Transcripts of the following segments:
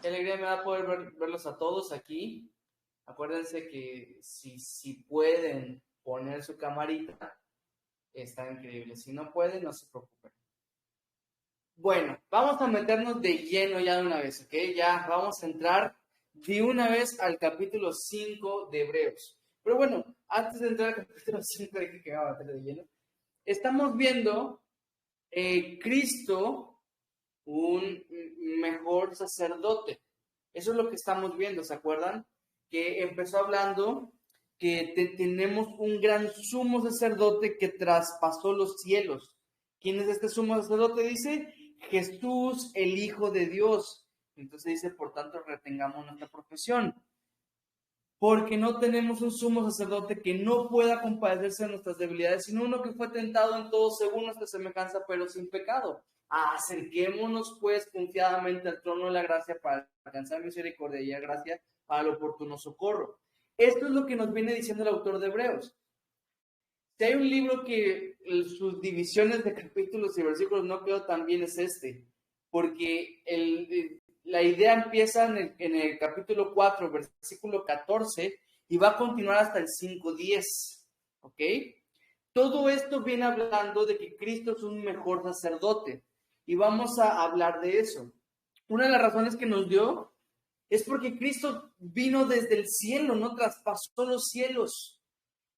Qué alegría me da poder verlos a todos aquí. Acuérdense que si pueden poner su camarita, está increíble. Si no pueden, no se preocupen. Bueno, vamos a meternos de lleno ya de una vez, ¿ok? Ya vamos a entrar de una vez al capítulo 5 de Hebreos. Pero bueno, antes de entrar al capítulo 5, dije que me iba a meter de lleno. Estamos viendo Cristo, un mejor sacerdote. Eso es lo que estamos viendo, ¿se acuerdan? Que empezó hablando que tenemos un gran sumo sacerdote que traspasó los cielos. ¿Quién es este sumo sacerdote? Dice Jesús, el Hijo de Dios. Entonces dice, por tanto, retengamos nuestra profesión. Porque no tenemos un sumo sacerdote que no pueda compadecerse de nuestras debilidades, sino uno que fue tentado en todo según nuestra semejanza, pero sin pecado. Acerquémonos pues confiadamente al trono de la gracia para alcanzar misericordia y gracia para el oportuno socorro. Esto es lo que nos viene diciendo el autor de Hebreos. Si hay un libro que sus divisiones de capítulos y versículos no quedó tan bien, es este, porque la idea empieza en el capítulo 4, versículo 14, y va a continuar hasta el 5:10, ¿ok? Todo esto viene hablando de que Cristo es un mejor sacerdote, y vamos a hablar de eso. Una de las razones que nos dio es porque Cristo vino desde el cielo, no traspasó los cielos.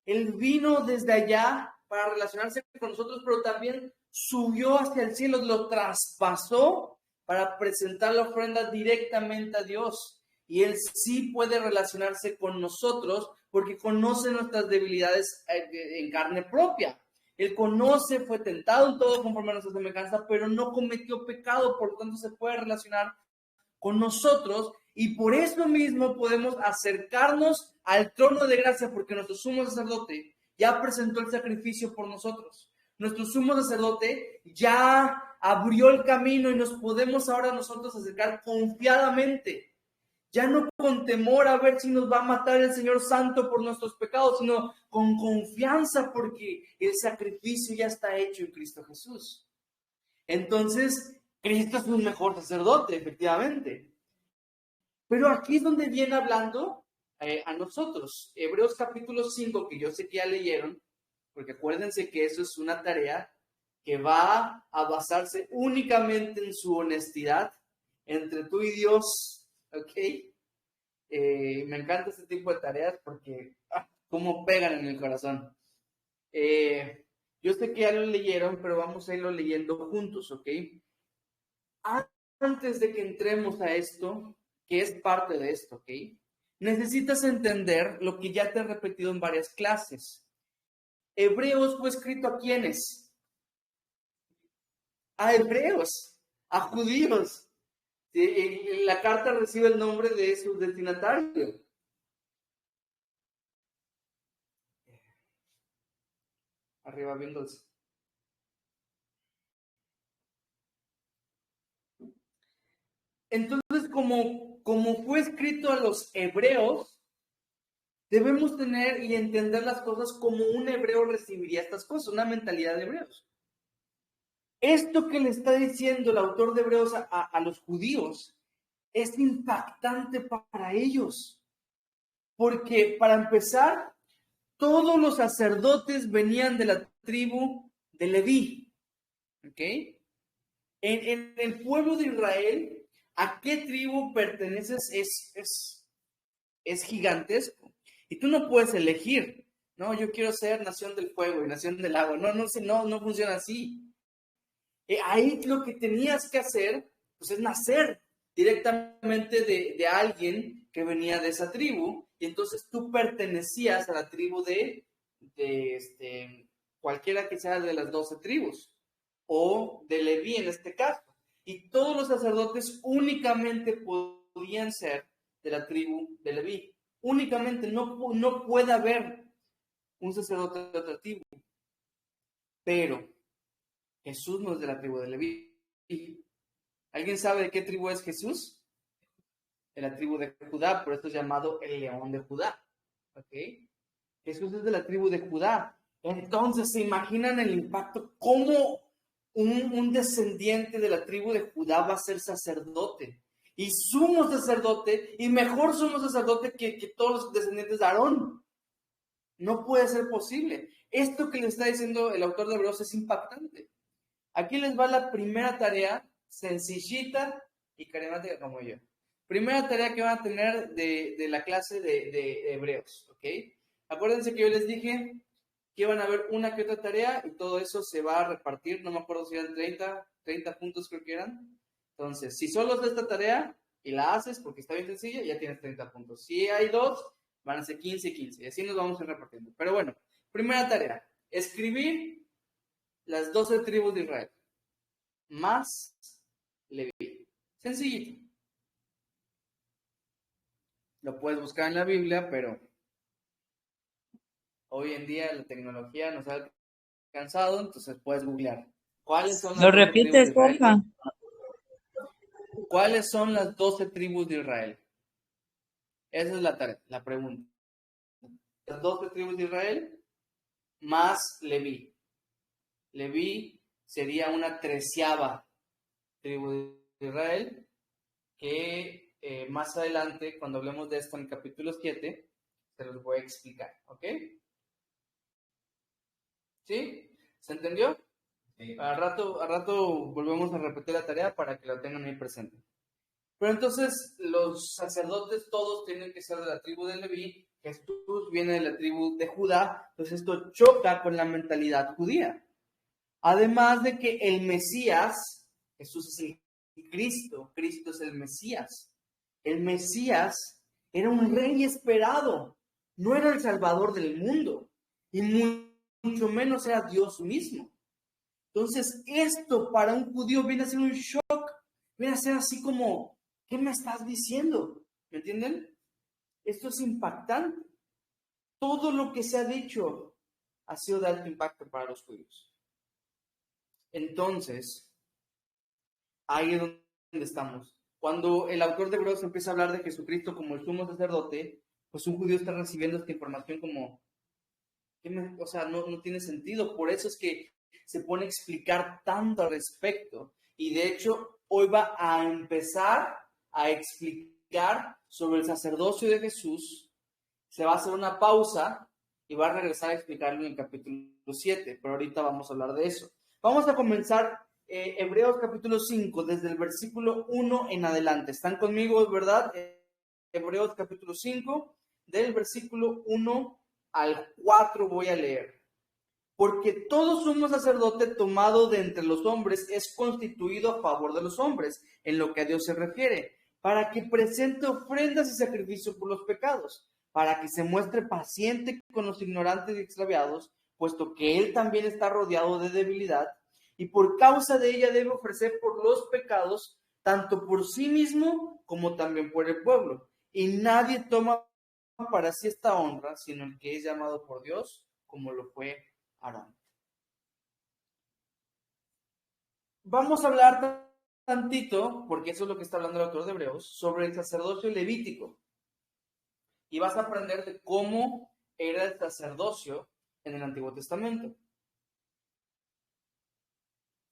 Él vino desde allá para relacionarse con nosotros, pero también subió hacia el cielo, lo traspasó para presentar la ofrenda directamente a Dios. Y Él sí puede relacionarse con nosotros porque conoce nuestras debilidades en carne propia. Él conoce, fue tentado en todo conforme a nuestra semejanza, pero no cometió pecado, por lo tanto se puede relacionar con nosotros y por eso mismo podemos acercarnos al trono de gracia porque nuestro sumo sacerdote ya presentó el sacrificio por nosotros. Nuestro sumo sacerdote ya abrió el camino y nos podemos ahora nosotros acercar confiadamente. Ya no con temor a ver si nos va a matar el Señor Santo por nuestros pecados, sino con confianza porque el sacrificio ya está hecho en Cristo Jesús. Entonces, Cristo es un mejor sacerdote, efectivamente. Pero aquí es donde viene hablando a nosotros. Hebreos capítulo 5, que yo sé que ya leyeron, porque acuérdense que eso es una tarea que va a basarse únicamente en su honestidad entre tú y Dios, ¿ok? Me encanta este tipo de tareas porque, cómo pegan en el corazón. Yo sé que ya lo leyeron, pero vamos a irlo leyendo juntos, ¿ok? Antes de que entremos a esto, que es parte de esto, ¿ok? Necesitas entender lo que ya te he repetido en varias clases. Hebreos fue escrito ¿a quiénes? A hebreos, a judíos. La carta recibe el nombre de su destinatario. Arriba Windows. Entonces, como fue escrito a los hebreos, debemos tener y entender las cosas como un hebreo recibiría estas cosas, una mentalidad de hebreos. Esto que le está diciendo el autor de Hebreos a los judíos es impactante para ellos, porque para empezar, todos los sacerdotes venían de la tribu de Leví, ¿ok? En el pueblo de Israel, ¿a qué tribu perteneces? Es gigantesco. Y tú no puedes elegir, no, yo quiero ser nación del fuego y nación del agua. No funciona así. Ahí lo que tenías que hacer, pues es nacer directamente de alguien que venía de esa tribu, y entonces tú pertenecías a la tribu de cualquiera que sea de las 12 tribus, o de Leví en este caso. Y todos los sacerdotes únicamente podían ser de la tribu de Leví. Únicamente, no puede haber un sacerdote de otra tribu. Pero Jesús no es de la tribu de Leví. ¿Alguien sabe de qué tribu es Jesús? De la tribu de Judá, por esto es llamado el león de Judá. ¿Ok? Jesús es de la tribu de Judá. Entonces, ¿se imaginan el impacto? ¿Cómo un descendiente de la tribu de Judá va a ser sacerdote? y sumo sacerdote, y mejor sumo sacerdote que todos los descendientes de Aarón. No puede ser posible. Esto que le está diciendo el autor de Hebreos es impactante. Aquí les va la primera tarea, sencillita y carismática como yo. Primera tarea que van a tener de la clase de Hebreos, ¿ok? Acuérdense que yo les dije que iban a haber una que otra tarea y todo eso se va a repartir, no me acuerdo si eran 30 puntos creo que eran. Entonces, si solo es esta tarea y la haces porque está bien sencilla, ya tienes 30 puntos. Si hay dos, van a ser 15 y 15, y así nos vamos a ir repartiendo. Pero bueno, primera tarea, escribir las 12 tribus de Israel, más Leví. Sencillito. Lo puedes buscar en la Biblia, pero hoy en día la tecnología nos ha alcanzado, entonces puedes googlear. ¿Cuáles son las ¿Lo 12 tribus de repites, Israel? porfa? ¿Cuáles son las 12 tribus de Israel? Esa es la tarea, la pregunta. Las 12 tribus de Israel más Leví. Leví sería una 13ª tribu de Israel, que más adelante, cuando hablemos de esto en el capítulo 7, se los voy a explicar, ¿ok? ¿Sí? ¿Se entendió? Sí. Al rato volvemos a repetir la tarea para que la tengan ahí presente. Pero entonces los sacerdotes todos tienen que ser de la tribu de Leví. Jesús viene de la tribu de Judá, entonces esto choca con la mentalidad judía. Además de que el Mesías, Jesús es el Cristo, Cristo es el Mesías. El Mesías era un rey esperado, no era el salvador del mundo, y mucho menos era Dios mismo. Entonces, esto para un judío viene a ser un shock, viene a ser así como, ¿qué me estás diciendo? ¿Me entienden? Esto es impactante. Todo lo que se ha dicho ha sido de alto impacto para los judíos. Entonces, ahí es donde estamos. Cuando el autor de Hebreos empieza a hablar de Jesucristo como el sumo sacerdote, pues un judío está recibiendo esta información como, o sea, no tiene sentido. Por eso es que se pone a explicar tanto al respecto. Y de hecho, hoy va a empezar a explicar sobre el sacerdocio de Jesús. Se va a hacer una pausa y va a regresar a explicarlo en el capítulo 7, pero ahorita vamos a hablar de eso. Vamos a comenzar Hebreos capítulo 5, desde el versículo 1 en adelante. ¿Están conmigo, verdad? Hebreos capítulo 5, del versículo 1 al 4 voy a leer. Porque todo sumo sacerdote tomado de entre los hombres es constituido a favor de los hombres, en lo que a Dios se refiere, para que presente ofrendas y sacrificios por los pecados, para que se muestre paciente con los ignorantes y extraviados, puesto que él también está rodeado de debilidad, y por causa de ella debe ofrecer por los pecados, tanto por sí mismo como también por el pueblo. Y nadie toma para sí esta honra, sino el que es llamado por Dios, como lo fue Aarón. Vamos a hablar tantito, porque eso es lo que está hablando el autor de Hebreos, sobre el sacerdocio levítico. Y vas a aprender de cómo era el sacerdocio en el Antiguo Testamento.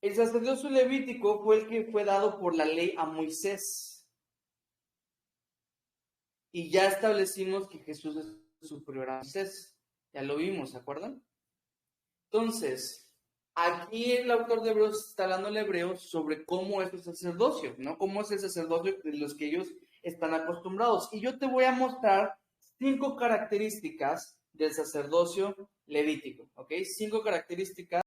El sacerdocio levítico fue el que fue dado por la ley a Moisés. Y ya establecimos que Jesús es superior a Moisés. Ya lo vimos, ¿se acuerdan? Entonces, aquí el autor de Hebreos está hablando al hebreo sobre cómo es el sacerdocio, ¿no? Cómo es el sacerdocio de los que ellos están acostumbrados. Y yo te voy a mostrar 5 características del sacerdocio levítico, ¿ok? 5 características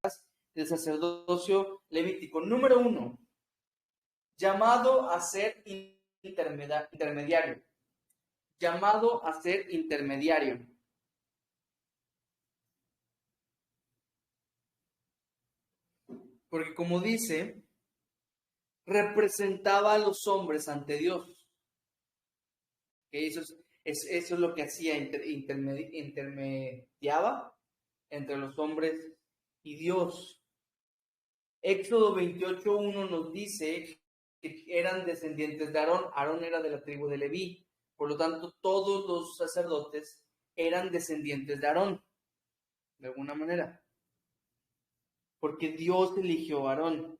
del sacerdocio levítico. Número 1, llamado a ser intermediario. Llamado a ser intermediario. Porque como dice, representaba a los hombres ante Dios. Que eso es lo que hacía, intermediaba entre los hombres y Dios. Éxodo 28:1 nos dice que eran descendientes de Aarón. Aarón era de la tribu de Leví. Por lo tanto, todos los sacerdotes eran descendientes de Aarón, de alguna manera. Porque Dios eligió a Aarón.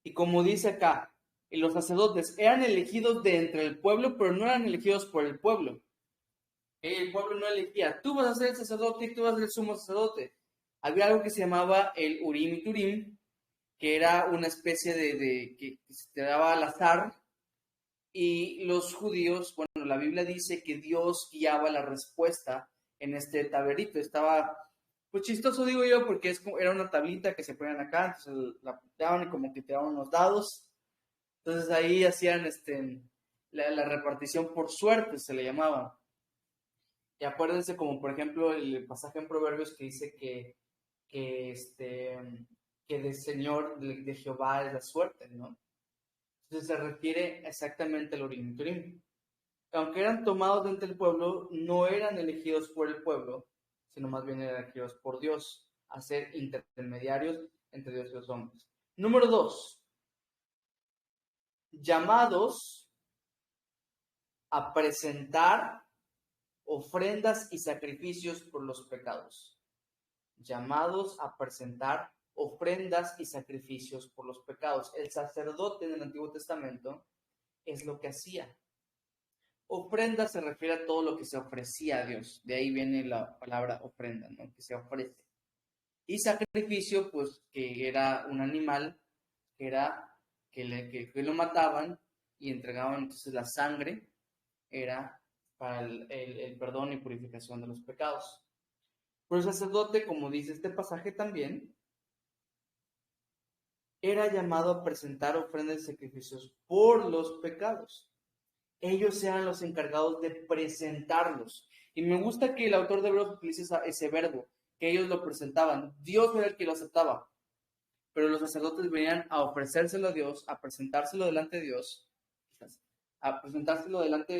Y como dice acá, y los sacerdotes eran elegidos de entre el pueblo, pero no eran elegidos por el pueblo. El pueblo no elegía, tú vas a ser el sacerdote y tú vas a ser el sumo sacerdote. Había algo que se llamaba el Urim y Turim, que era una especie que se te daba al azar, y los judíos, bueno, la Biblia dice que Dios guiaba la respuesta en este tablerito. Estaba, pues chistoso digo yo, porque era una tablita que se ponían acá, entonces la daban y como que te daban unos dados. Entonces ahí hacían la repartición por suerte, se le llamaba. Y acuérdense como por ejemplo el pasaje en Proverbios que dice que, que del Señor, de Jehová es la suerte, ¿no? Entonces se refiere exactamente al Urim y Turim. Aunque eran tomados de entre el pueblo, no eran elegidos por el pueblo, sino más bien eran elegidos por Dios, a ser intermediarios entre Dios y los hombres. Número 2. Llamados a presentar ofrendas y sacrificios por los pecados. Llamados a presentar ofrendas y sacrificios por los pecados. El sacerdote en el Antiguo Testamento es lo que hacía. Ofrenda se refiere a todo lo que se ofrecía a Dios. De ahí viene la palabra ofrenda, ¿no? Que se ofrece. Y sacrificio, pues, que era un animal, que era que lo mataban y entregaban entonces la sangre, era para el perdón y purificación de los pecados. Pero el sacerdote, como dice este pasaje también, era llamado a presentar ofrendas y sacrificios por los pecados. Ellos eran los encargados de presentarlos. Y me gusta que el autor de Hebreos utilice ese verbo, que ellos lo presentaban. Dios era el que lo aceptaba, pero los sacerdotes venían a ofrecérselo a Dios, a presentárselo delante de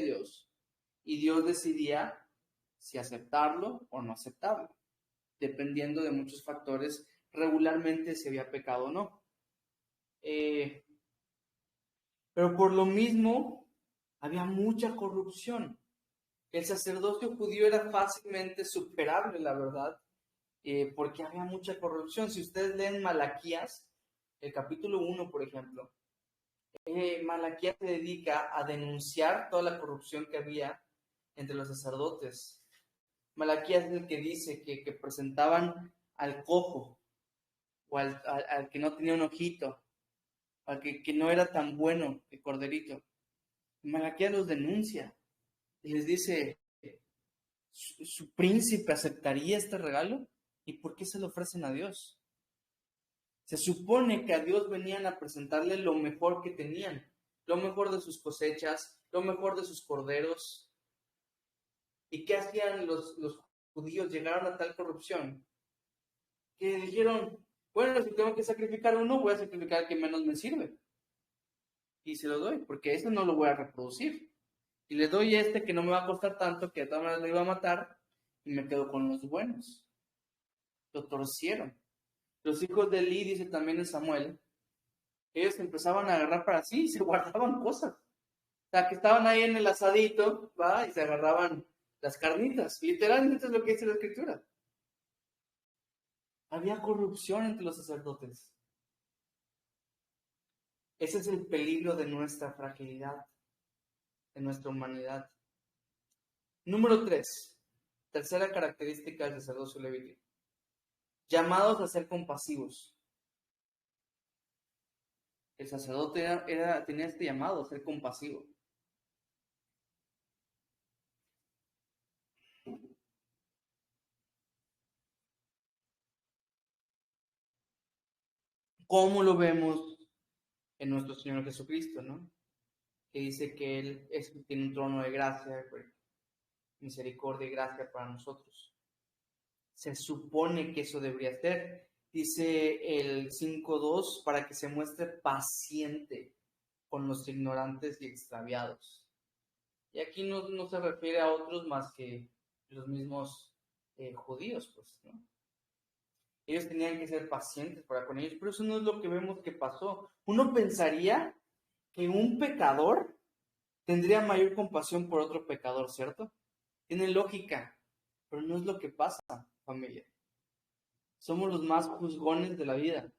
Dios, y Dios decidía si aceptarlo o no aceptarlo, dependiendo de muchos factores, regularmente si había pecado o no. Pero por lo mismo, había mucha corrupción. El sacerdocio judío era fácilmente superable, la verdad, porque había mucha corrupción. Si ustedes leen Malaquías, el capítulo 1, por ejemplo, Malaquías se dedica a denunciar toda la corrupción que había entre los sacerdotes. Malaquías es el que dice que presentaban al cojo, o al que no tenía un ojito, al que no era tan bueno el corderito. Malaquías los denuncia y les dice, ¿su príncipe aceptaría este regalo? ¿Y por qué se lo ofrecen a Dios? Se supone que a Dios venían a presentarle lo mejor que tenían, lo mejor de sus cosechas, lo mejor de sus corderos. ¿Y qué hacían los judíos? Llegaron a tal corrupción que dijeron, bueno, si tengo que sacrificar uno, voy a sacrificar el que menos me sirve. Y se lo doy, porque ese no lo voy a reproducir. Y le doy este que no me va a costar tanto, que de todas maneras lo iba a matar, y me quedo con los buenos. Lo torcieron. Los hijos de Eli, dice también en Samuel, ellos empezaban a agarrar para sí y se guardaban cosas. O sea, que estaban ahí en el asadito, ¿va? Y se agarraban las carnitas. Literalmente es lo que dice la Escritura. Había corrupción entre los sacerdotes. Ese es el peligro de nuestra fragilidad, de nuestra humanidad. Número 3. Tercera característica del sacerdocio levítico. Llamados a ser compasivos. El sacerdote tenía este llamado a ser compasivo. ¿Cómo lo vemos en nuestro Señor Jesucristo, no? Que dice que Él tiene un trono de gracia, misericordia y gracia para nosotros. Se supone que eso debería ser. Dice el 5.2, para que se muestre paciente con los ignorantes y extraviados. Y aquí no se refiere a otros más que los mismos judíos, pues, ¿no? Ellos tenían que ser pacientes para con ellos, pero eso no es lo que vemos que pasó. Uno pensaría que un pecador tendría mayor compasión por otro pecador, ¿cierto? Tiene lógica, pero no es lo que pasa, familia. Somos los más juzgones de la vida.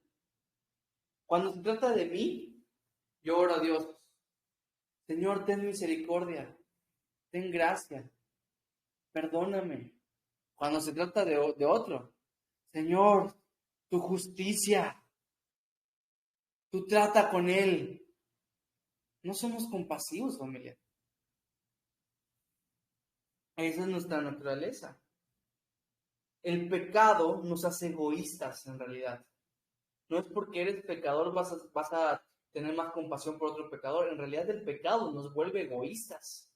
Cuando se trata de mí, Yo oro a Dios, Señor, ten misericordia, ten gracia, perdóname. Cuando se trata de otro, Señor, tu justicia, tú trata con él. No somos compasivos, familia. Esa es nuestra naturaleza. El pecado nos hace egoístas en realidad. No es porque eres pecador vas a tener más compasión por otro pecador. En realidad el pecado nos vuelve egoístas.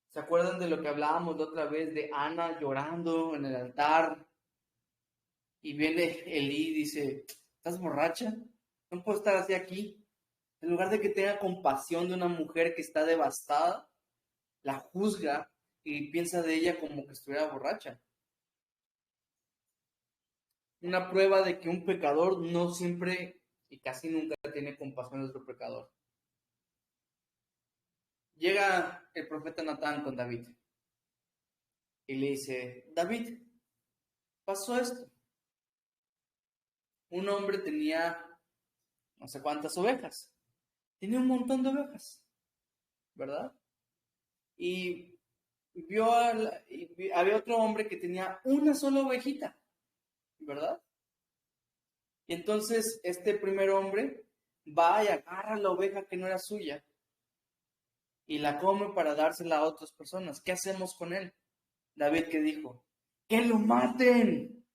¿Se acuerdan de lo que hablábamos la otra vez de Ana llorando en el altar? Y viene Elí y dice, ¿estás borracha? No puedo estar así aquí. En lugar de que tenga compasión de una mujer que está devastada, la juzga y piensa de ella como que estuviera borracha. Una prueba de que un pecador no siempre y casi nunca tiene compasión de otro pecador. Llega el profeta Natán con David y le dice, David, pasó esto. Un hombre tenía no sé cuántas ovejas. Tenía un montón de ovejas, ¿verdad? Y había otro hombre que tenía una sola ovejita, ¿verdad? Y entonces este primer hombre va y agarra la oveja que no era suya y la come para dársela a otras personas. ¿Qué hacemos con él? David, ¿qué dijo? ¡Que lo maten!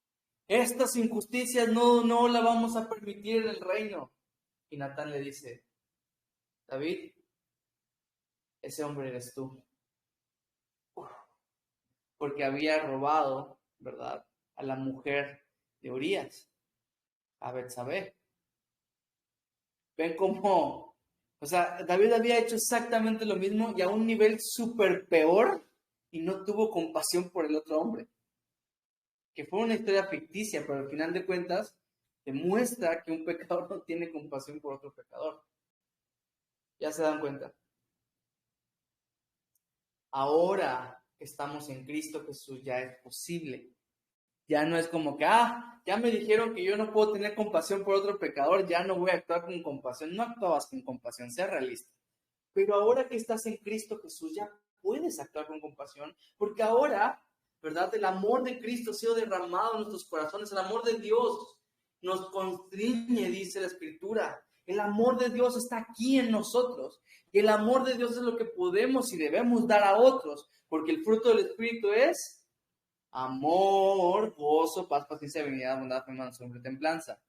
Estas injusticias no la vamos a permitir en el reino. Y Natán le dice, David, ese hombre eres tú. Porque había robado, ¿verdad?, a la mujer de Urías, a Betsabé. Ven cómo, o sea, David había hecho exactamente lo mismo y a un nivel súper peor y no tuvo compasión por el otro hombre. Que fue una historia ficticia, pero al final de cuentas demuestra que un pecador no tiene compasión por otro pecador. Ya se dan cuenta. Ahora que estamos en Cristo Jesús ya es posible. Ya no es como que, ya me dijeron que yo no puedo tener compasión por otro pecador, ya no voy a actuar con compasión. No actuabas con compasión, sea realista. Pero ahora que estás en Cristo Jesús, ya puedes actuar con compasión, porque ahora, ¿verdad? El amor de Cristo ha sido derramado en nuestros corazones, el amor de Dios nos constriñe, dice la Escritura. El amor de Dios está aquí en nosotros. Y el amor de Dios es lo que podemos y debemos dar a otros, porque el fruto del Espíritu es amor, gozo, paz, paciencia, benignidad, bondad, fe, mansedumbre, templanza.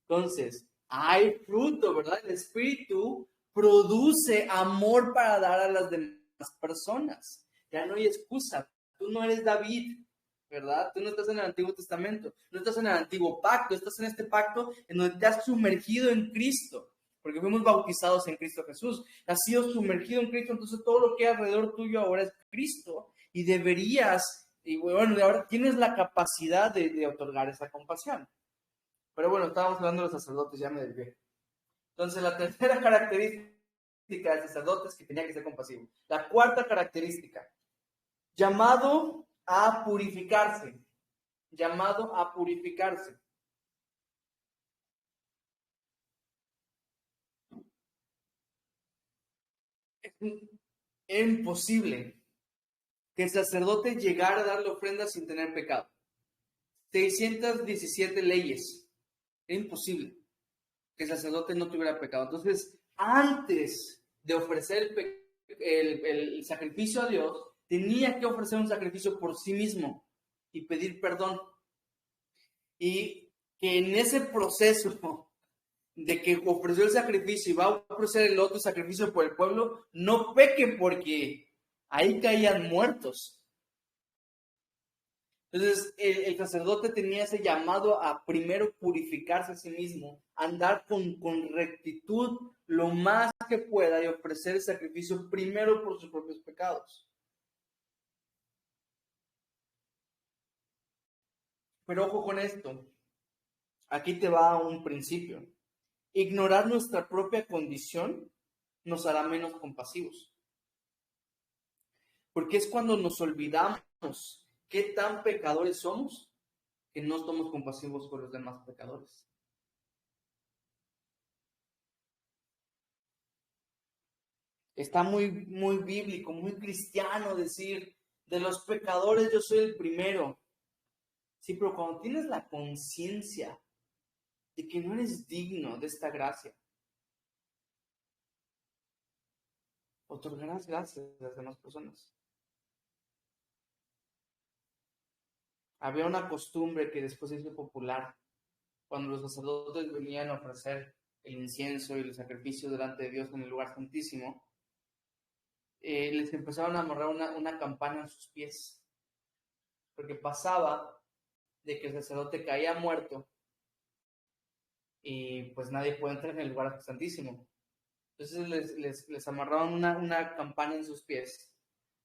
Entonces, hay fruto, ¿verdad? El Espíritu produce amor para dar a las demás personas. Ya no hay excusa. Tú no eres David, ¿verdad? Tú no estás en el Antiguo Testamento, no estás en el Antiguo Pacto, estás en este pacto en donde te has sumergido en Cristo, porque fuimos bautizados en Cristo Jesús. Has sido sumergido en Cristo, entonces todo lo que hay alrededor tuyo ahora es Cristo y deberías, y bueno, ahora tienes la capacidad de otorgar esa compasión. Pero bueno, estábamos hablando de los sacerdotes, ya me desvié. Entonces, la tercera característica del sacerdote es que tenía que ser compasivo. La cuarta característica, llamado a purificarse. Llamado a purificarse. Es imposible que el sacerdote llegara a darle ofrenda sin tener pecado. 617 leyes. Es imposible que el sacerdote no tuviera pecado. Entonces, antes de ofrecer el sacrificio a Dios, tenía que ofrecer un sacrificio por sí mismo y pedir perdón. Y que en ese proceso de que ofreció el sacrificio y va a ofrecer el otro sacrificio por el pueblo, no peque porque ahí caían muertos. Entonces, el sacerdote tenía ese llamado a primero purificarse a sí mismo, andar con rectitud lo más que pueda y ofrecer el sacrificio primero por sus propios pecados. Pero ojo con esto, aquí te va un principio. Ignorar nuestra propia condición nos hará menos compasivos, porque es cuando nos olvidamos qué tan pecadores somos que no somos compasivos con los demás pecadores. Está muy, muy bíblico, muy cristiano decir, de los pecadores yo soy el primero. Sí, pero cuando tienes la conciencia de que no eres digno de esta gracia, otorgarás gracias a las demás personas. Había una costumbre que después se hizo popular, cuando los sacerdotes venían a ofrecer el incienso y el sacrificio delante de Dios en el lugar santísimo, les empezaron a amarrar una campana en sus pies, porque pasaba de que el sacerdote caía muerto y pues nadie puede entrar en el lugar santísimo. Entonces les amarraron una campana en sus pies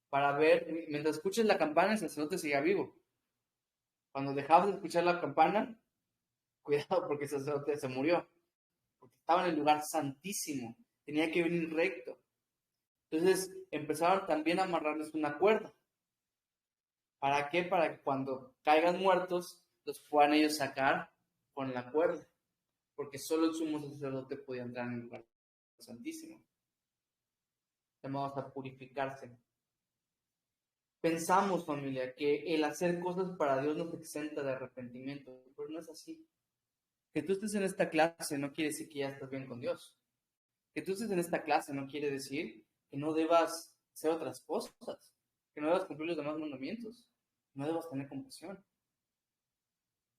para ver, mientras escuches la campana, el sacerdote seguía vivo. Cuando dejabas de escuchar la campana, cuidado porque el sacerdote se murió, porque estaba en el lugar santísimo, tenía que venir recto. Entonces empezaron también a amarrarles una cuerda. ¿Para qué? Para que cuando caigan muertos, los puedan ellos sacar con la cuerda, porque solo el sumo sacerdote podía entrar en el lugar santísimo. Llamados a purificarse. Pensamos, familia, que el hacer cosas para Dios nos exenta de arrepentimiento, pero no es así. Que tú estés en esta clase no quiere decir que ya estás bien con Dios. Que tú estés en esta clase no quiere decir que no debas hacer otras cosas, que no debas cumplir los demás mandamientos, que no debas tener compasión.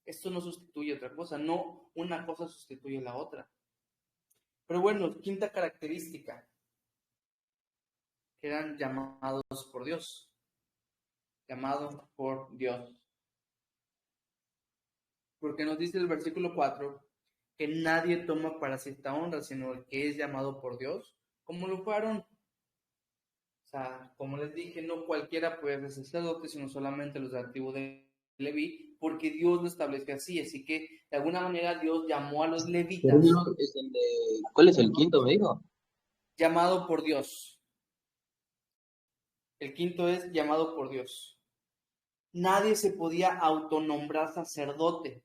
Esto no sustituye otra cosa, no una cosa sustituye la otra. Pero bueno, quinta característica, que eran llamados por Dios. Llamados por Dios. Porque nos dice el versículo 4 que nadie toma para sí esta honra, sino el que es llamado por Dios, como lo fueron. O sea, como les dije, no cualquiera puede ser sacerdote, sino solamente los de la tribu de Leví, porque Dios lo estableció así. Así que, de alguna manera, Dios llamó a los levitas. ¿Cuál es el quinto, me dijo? Llamado por Dios. El quinto es llamado por Dios. Nadie se podía autonombrar sacerdote.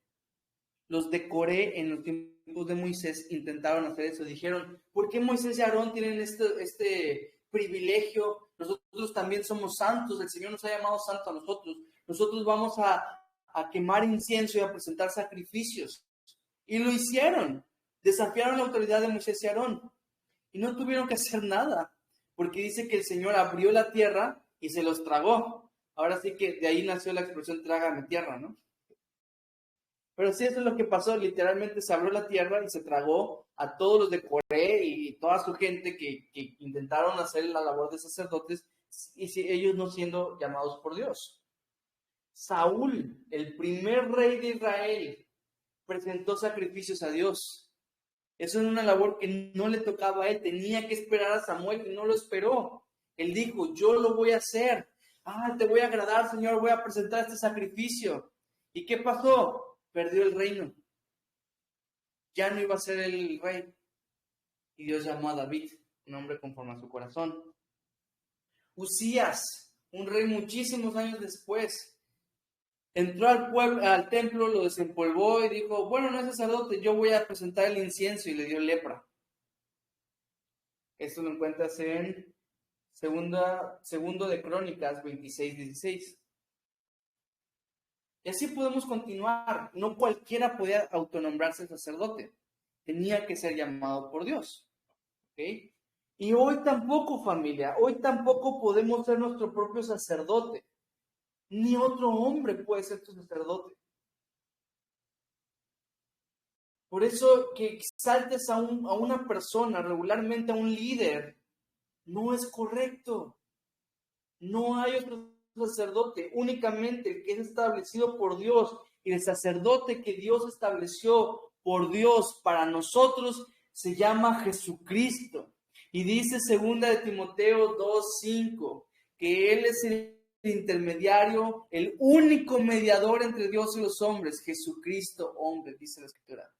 Los de Coré en los tiempos de Moisés intentaron hacer eso. Dijeron, ¿por qué Moisés y Aarón tienen este privilegio? Nosotros también somos santos. El Señor nos ha llamado santos a nosotros. Nosotros vamos a quemar incienso y a presentar sacrificios. Y lo hicieron. Desafiaron la autoridad de Moisés y Aarón. Y no tuvieron que hacer nada. Porque dice que el Señor abrió la tierra y se los tragó. Ahora sí que de ahí nació la expresión trágame tierra, ¿no? Pero sí, eso es lo que pasó. Literalmente se abrió la tierra y se tragó a todos los de Coré y toda su gente que intentaron hacer la labor de sacerdotes y ellos no siendo llamados por Dios. Saúl, el primer rey de Israel, presentó sacrificios a Dios. Eso es una labor que no le tocaba a él. Tenía que esperar a Samuel y no lo esperó. Él dijo, yo lo voy a hacer. Te voy a agradar, Señor, voy a presentar este sacrificio. ¿Y qué pasó? Perdió el reino. Ya no iba a ser el rey. Y Dios llamó a David, un hombre conforme a su corazón. Usías, un rey muchísimos años después, entró al templo, lo desempolvó y dijo, bueno, no es sacerdote, yo voy a presentar el incienso, y le dio lepra. Esto lo encuentras en segundo de Crónicas 26:16. Y así podemos continuar. No cualquiera podía autonombrarse sacerdote. Tenía que ser llamado por Dios. ¿Ok? Y hoy tampoco, familia. Hoy tampoco podemos ser nuestro propio sacerdote. Ni otro hombre puede ser tu sacerdote. Por eso que exaltes a una persona, regularmente a un líder, no es correcto. No hay otro sacerdote, únicamente el que es establecido por Dios, y el sacerdote que Dios estableció por Dios para nosotros se llama Jesucristo. Y dice 2 de Timoteo 2:5 que Él es el intermediario, el único mediador entre Dios y los hombres, Jesucristo hombre, dice la Escritura.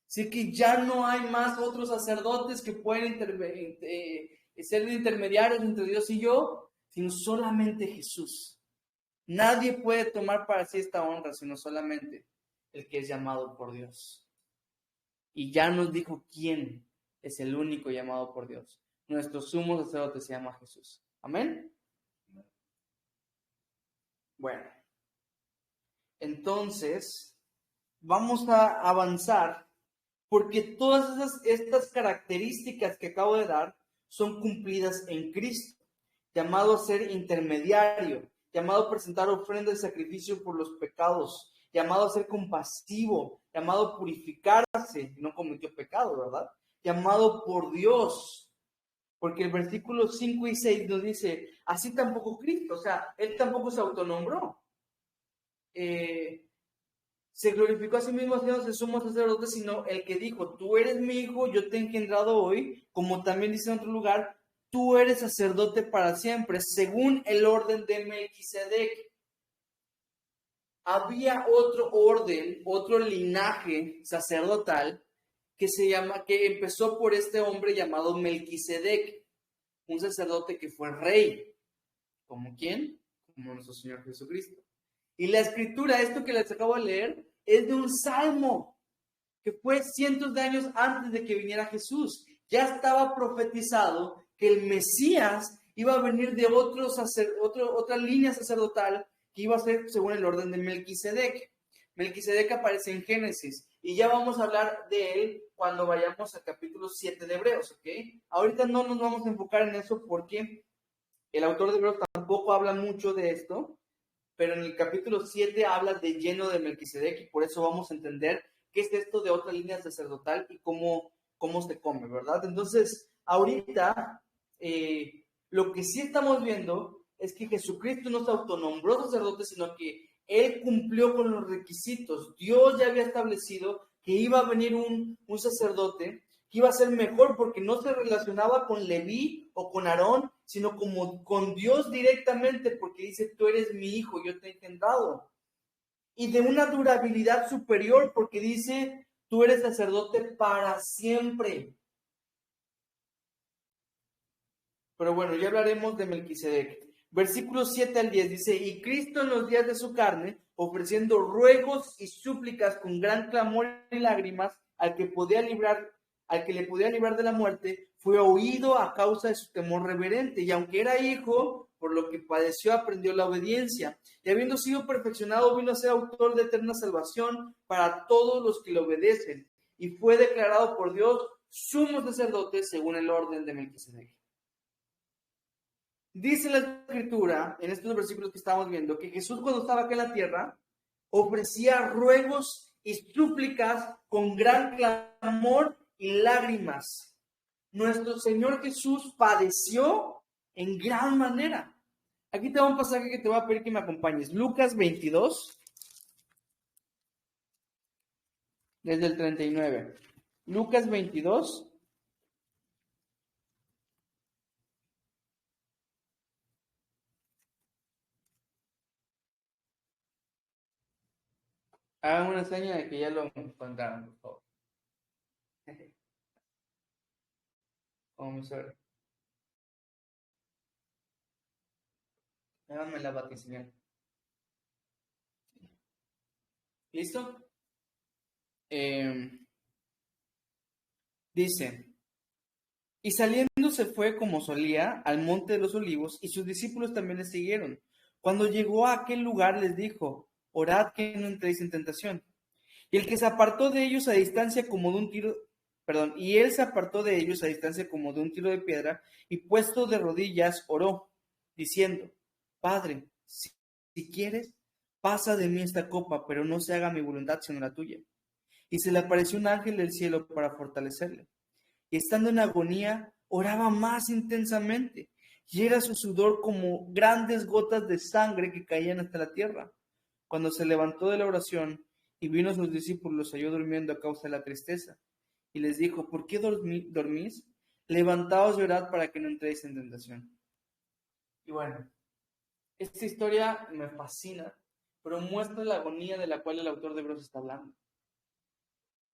Así que ya no hay más otros sacerdotes que pueden ser intermediarios entre Dios y yo, sino solamente Jesús. Nadie puede tomar para sí esta honra, sino solamente el que es llamado por Dios. Y ya nos dijo quién es el único llamado por Dios. Nuestro sumo sacerdote se llama Jesús. Amén. Bueno, entonces vamos a avanzar porque todas estas características que acabo de dar son cumplidas en Cristo, llamado a ser intermediario, llamado a presentar ofrenda de sacrificio por los pecados, llamado a ser compasivo, llamado a purificarse, no cometió pecado, ¿verdad? Llamado por Dios, porque el versículo 5 y 6 nos dice, así tampoco Cristo, o sea, él tampoco se autonombró. Se glorificó a sí mismo haciéndose sumo sacerdote, sino el que dijo, tú eres mi hijo, yo te he engendrado hoy, como también dice en otro lugar, tú eres sacerdote para siempre, según el orden de Melquisedec. Había otro orden, otro linaje sacerdotal que empezó por este hombre llamado Melquisedec, un sacerdote que fue rey. ¿Como quién? Como nuestro Señor Jesucristo. Y la escritura, esto que les acabo de leer, es de un salmo que fue cientos de años antes de que viniera Jesús. Ya estaba profetizado que el Mesías iba a venir de otra línea sacerdotal que iba a ser según el orden de Melquisedec. Melquisedec aparece en Génesis y ya vamos a hablar de él cuando vayamos al capítulo 7 de Hebreos, ¿ok? Ahorita no nos vamos a enfocar en eso porque el autor de Hebreos tampoco habla mucho de esto, pero en el capítulo 7 habla de lleno de Melquisedec y por eso vamos a entender qué es esto de otra línea sacerdotal y cómo se come, ¿verdad? Entonces, ahorita, lo que sí estamos viendo es que Jesucristo no se autonombró sacerdote, sino que Él cumplió con los requisitos. Dios ya había establecido que iba a venir un sacerdote que iba a ser mejor porque no se relacionaba con Leví o con Aarón, sino como con Dios directamente, porque dice, tú eres mi hijo, yo te he engendrado. Y de una durabilidad superior, porque dice, tú eres sacerdote para siempre. Pero bueno, ya hablaremos de Melquisedec. Versículos 7 al 10 dice, y Cristo en los días de su carne, ofreciendo ruegos y súplicas con gran clamor y lágrimas al que le podía librar de la muerte, fue oído a causa de su temor reverente, y aunque era hijo, por lo que padeció, aprendió la obediencia, y habiendo sido perfeccionado, vino a ser autor de eterna salvación para todos los que le obedecen, y fue declarado por Dios sumo sacerdote según el orden de Melquisedec. Dice la escritura, en estos versículos que estamos viendo, que Jesús cuando estaba acá en la tierra, ofrecía ruegos y súplicas con gran clamor y lágrimas. Nuestro Señor Jesús padeció en gran manera. Aquí te va un pasaje que te voy a pedir que me acompañes. Lucas 22, desde el 39. Lucas 22. Hagan una seña de que ya lo encontraron, por favor. Vamos a ver. Háganme la batiseñal. ¿Listo? Dice, y saliendo se fue como solía al monte de los olivos, y sus discípulos también le siguieron. Cuando llegó a aquel lugar les dijo, orad que no entréis en tentación. Y el que se apartó de ellos a distancia como de un tiro, y él se apartó de ellos a distancia como de un tiro de piedra, y puesto de rodillas oró, diciendo, Padre, si quieres, pasa de mí esta copa, pero no se haga mi voluntad sino la tuya. Y se le apareció un ángel del cielo para fortalecerle. Y estando en agonía, oraba más intensamente, y era su sudor como grandes gotas de sangre que caían hasta la tierra. Cuando se levantó de la oración y vino a sus discípulos, los halló durmiendo a causa de la tristeza, y les dijo, ¿por qué dormís? Levantaos y orad para que no entréis en tentación. Y bueno, esta historia me fascina, pero muestra la agonía de la cual el autor de Hebreos está hablando.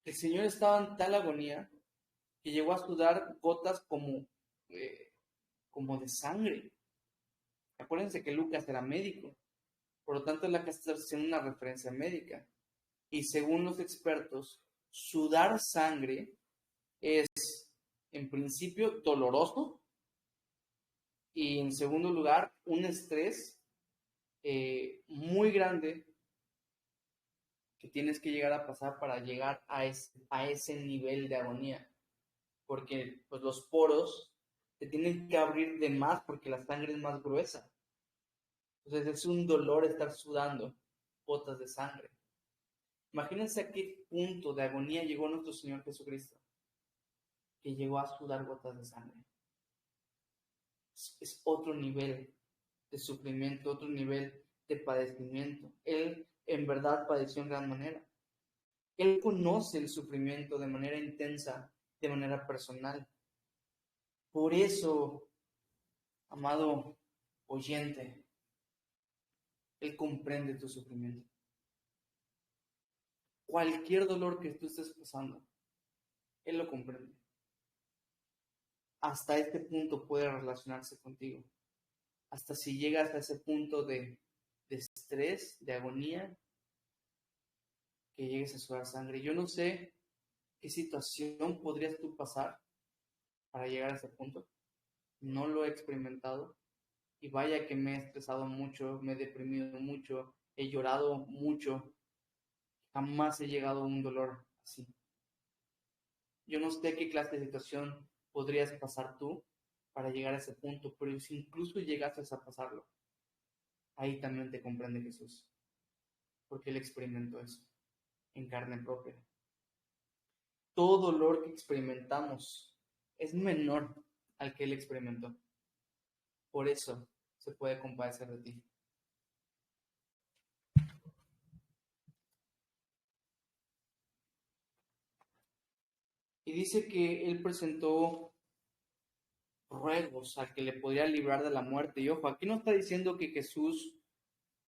El Señor estaba en tal agonía que llegó a sudar gotas como de sangre. Acuérdense que Lucas era médico, por lo tanto la que está haciendo una referencia médica. Y según los expertos, sudar sangre es en principio doloroso, Y en segundo lugar, un estrés muy grande que tienes que llegar a pasar para llegar a ese nivel de agonía. Porque pues, los poros se tienen que abrir de más porque la sangre es más gruesa. Entonces es un dolor estar sudando gotas de sangre. Imagínense a qué punto de agonía llegó nuestro Señor Jesucristo, que llegó a sudar gotas de sangre. Es otro nivel de sufrimiento, otro nivel de padecimiento. Él en verdad padeció en gran manera. Él conoce el sufrimiento de manera intensa, de manera personal. Por eso, amado oyente, Él comprende tu sufrimiento. Cualquier dolor que tú estés pasando, Él lo comprende. Hasta este punto puede relacionarse contigo. Hasta si llegas a ese punto de estrés, de agonía, que llegues a sudar sangre. Yo no sé qué situación podrías tú pasar para llegar a ese punto. No lo he experimentado. Y vaya que me he estresado mucho, me he deprimido mucho, he llorado mucho. Jamás he llegado a un dolor así. Yo no sé qué clase de situación podrías pasar tú para llegar a ese punto, pero si incluso llegases a pasarlo, ahí también te comprende Jesús, porque Él experimentó eso en carne propia. Todo dolor que experimentamos es menor al que Él experimentó. Por eso se puede compadecer de ti. Y dice que Él presentó ruegos al que le podría librar de la muerte. Y ojo, aquí no está diciendo que Jesús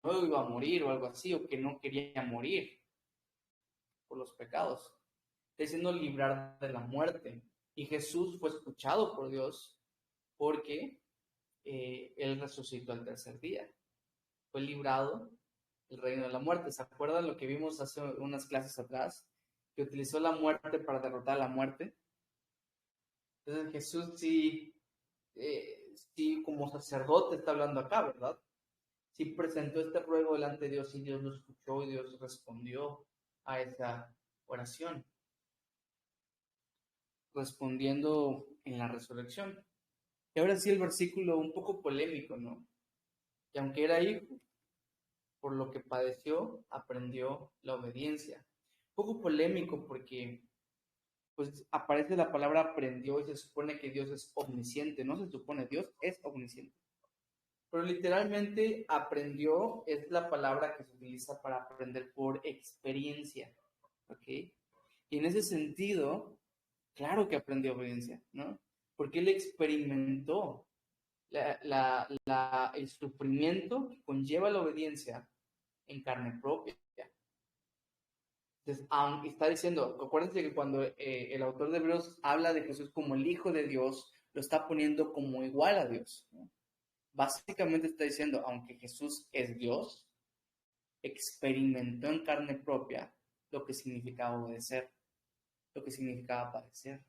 no iba a morir o algo así, o que no quería morir por los pecados. Está diciendo librar de la muerte. Y Jesús fue escuchado por Dios porque Él resucitó al tercer día. Fue librado del reino de la muerte. ¿Se acuerdan lo que vimos hace unas clases atrás? Que utilizó la muerte para derrotar a la muerte. Entonces Jesús sí, como sacerdote está hablando acá, ¿verdad? Sí presentó este ruego delante de Dios y Dios lo escuchó y Dios respondió a esa oración, respondiendo en la resurrección. Y ahora sí el versículo un poco polémico, ¿no? Y aunque era hijo, por lo que padeció, aprendió la obediencia. Un poco polémico porque pues aparece la palabra aprendió y se supone que Dios es omnisciente, no se supone, Dios es omnisciente. Pero literalmente aprendió es la palabra que se utiliza para aprender por experiencia, ¿ok? Y en ese sentido, claro que aprendió obediencia, ¿no? Porque él experimentó el sufrimiento que conlleva la obediencia en carne propia. Entonces, aunque está diciendo, acuérdense que cuando el autor de Hebreos habla de Jesús como el Hijo de Dios, lo está poniendo como igual a Dios, ¿no? Básicamente está diciendo, aunque Jesús es Dios, experimentó en carne propia lo que significaba obedecer, lo que significaba padecer.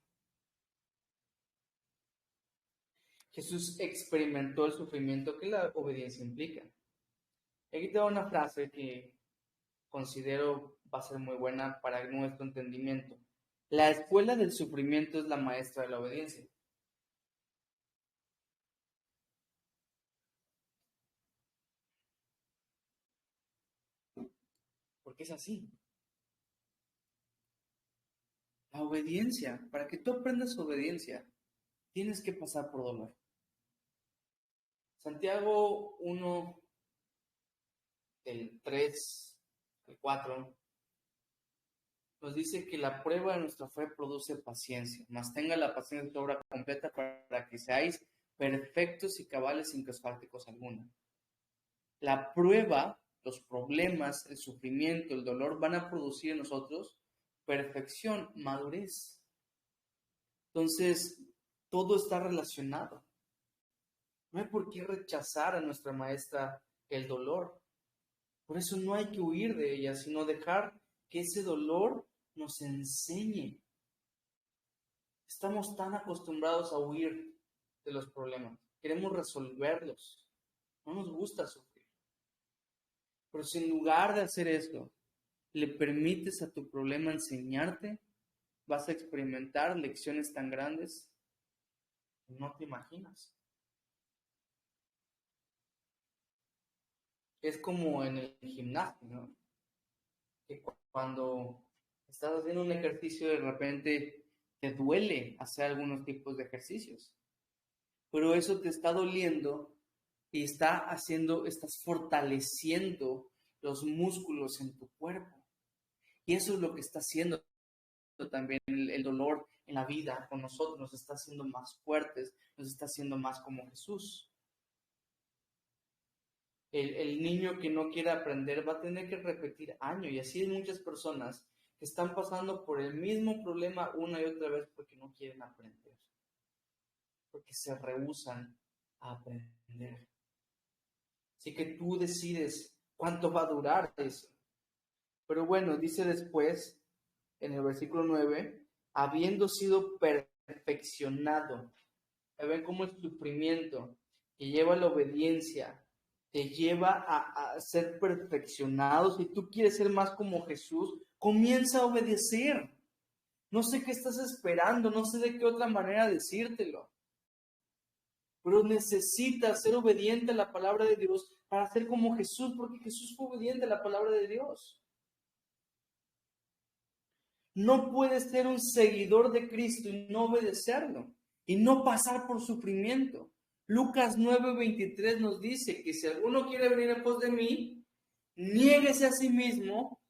Jesús experimentó el sufrimiento que la obediencia implica. Aquí te doy una frase que considero va a ser muy buena para nuestro entendimiento. La escuela del sufrimiento es la maestra de la obediencia. Porque es así. La obediencia, para que tú aprendas obediencia, tienes que pasar por dolor. Santiago 1, del 3 al 4, nos dice que la prueba de nuestra fe produce paciencia, mas tenga la paciencia su obra completa para que seáis perfectos y cabales sin que os falte cosa alguna. La prueba, los problemas, el sufrimiento, el dolor van a producir en nosotros perfección, madurez. Entonces, todo está relacionado. No hay por qué rechazar a nuestra maestra el dolor. Por eso no hay que huir de ella, sino dejar que ese dolor nos enseñe. Estamos tan acostumbrados a huir de los problemas, queremos resolverlos. No nos gusta sufrir. Pero si en lugar de hacer esto, le permites a tu problema enseñarte, vas a experimentar lecciones tan grandes que no te imaginas. Es como en el gimnasio, ¿no? Que cuando estás haciendo un ejercicio, de repente te duele hacer algunos tipos de ejercicios, pero eso te está doliendo y estás fortaleciendo los músculos en tu cuerpo. Y eso es lo que está haciendo también el dolor en la vida con nosotros, nos está haciendo más fuertes, nos está haciendo más como Jesús. El niño que no quiere aprender va a tener que repetir año, y así hay muchas personas que están pasando por el mismo problema una y otra vez porque no quieren aprender, porque se rehúsan a aprender. Así que tú decides cuánto va a durar eso. Pero bueno, dice después, en el versículo 9, habiendo sido perfeccionado. Ven cómo el sufrimiento que lleva a la obediencia te lleva a ser perfeccionado. Si tú quieres ser más como Jesús, comienza a obedecer. No sé qué estás esperando, no sé de qué otra manera decírtelo. Pero necesitas ser obediente a la palabra de Dios para ser como Jesús, porque Jesús fue obediente a la palabra de Dios. No puedes ser un seguidor de Cristo y no obedecerlo, y no pasar por sufrimiento. Lucas 9:23 nos dice que si alguno quiere venir en pos de mí, niéguese a sí mismo,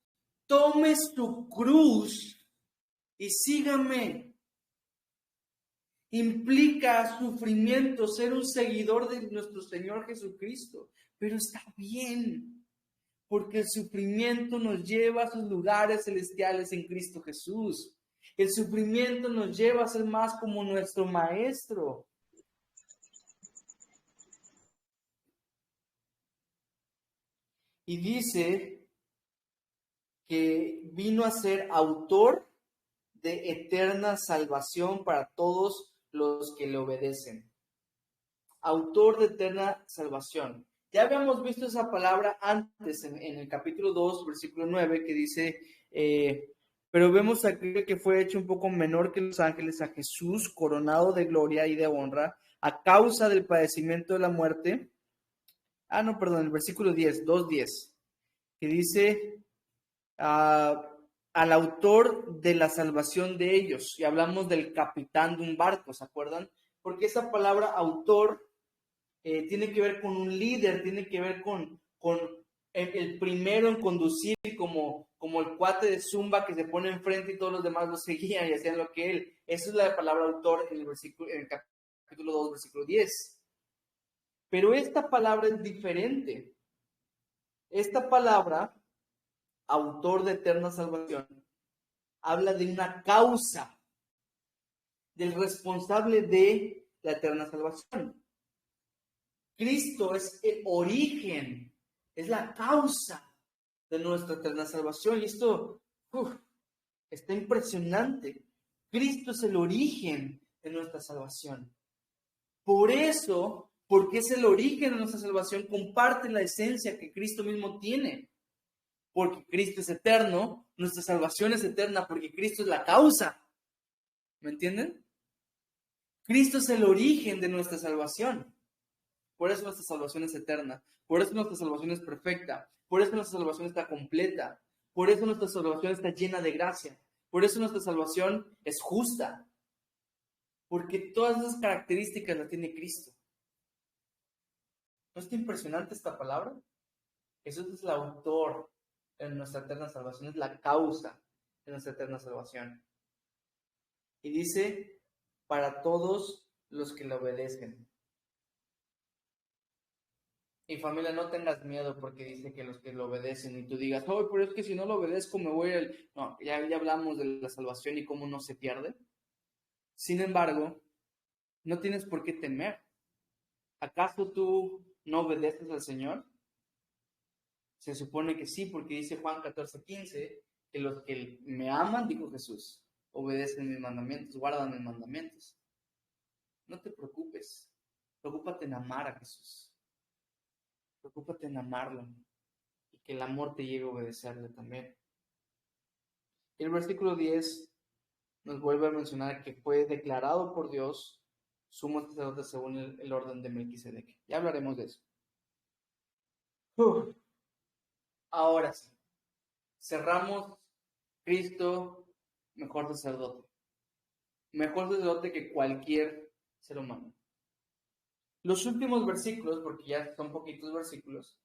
tome su cruz y sígame. Implica sufrimiento ser un seguidor de nuestro Señor Jesucristo, pero está bien, porque el sufrimiento nos lleva a sus lugares celestiales en Cristo Jesús. El sufrimiento nos lleva a ser más como nuestro Maestro. Y dice que vino a ser autor de eterna salvación para todos los que le obedecen. Autor de eterna salvación. Ya habíamos visto esa palabra antes en el capítulo 2, versículo 9, que dice, pero vemos aquí que fue hecho un poco menor que los ángeles, a Jesús, coronado de gloria y de honra, a causa del padecimiento de la muerte. El versículo 10, 2:10, que dice, al autor de la salvación de ellos. Y hablamos del capitán de un barco, ¿se acuerdan? Porque esa palabra autor tiene que ver con un líder, tiene que ver con el primero en conducir, como el cuate de Zumba que se pone enfrente y todos los demás lo seguían y hacían lo que él. Esa es la palabra autor en el capítulo 2, versículo 10. Pero esta palabra es diferente. Esta palabra, autor de eterna salvación, habla de una causa, del responsable de la eterna salvación. Cristo es el origen, es la causa de nuestra eterna salvación. Y esto está impresionante. Cristo es el origen de nuestra salvación. Por eso, porque es el origen de nuestra salvación, comparte la esencia que Cristo mismo tiene. Porque Cristo es eterno, nuestra salvación es eterna, porque Cristo es la causa. ¿Me entienden? Cristo es el origen de nuestra salvación. Por eso nuestra salvación es eterna. Por eso nuestra salvación es perfecta. Por eso nuestra salvación está completa. Por eso nuestra salvación está llena de gracia. Por eso nuestra salvación es justa. Porque todas esas características las tiene Cristo. ¿No está impresionante esta palabra? Jesús es el autor de nuestra eterna salvación. Es la causa de nuestra eterna salvación. Y dice, para todos los que le obedecen. Y familia, no tengas miedo porque dice que los que lo obedecen y tú digas, oh, pero es que si no lo obedezco me voy al... No, ya hablamos de la salvación y cómo no se pierde. Sin embargo, no tienes por qué temer. ¿Acaso tú no obedeces al Señor? Se supone que sí, porque dice Juan 14:15, que los que me aman, dijo Jesús, obedecen mis mandamientos, guardan mis mandamientos. No te preocupes, Preocúpate en amar a Jesús. Preocúpate en amarlo. Y que el amor te lleve a obedecerle también. Y el versículo 10 nos vuelve a mencionar que fue declarado por Dios sumo sacerdote según el orden de Melquisedec. Ya hablaremos de eso. Ahora sí, cerramos Cristo, mejor sacerdote. Mejor sacerdote que cualquier ser humano. Los últimos versículos, porque ya son poquitos versículos,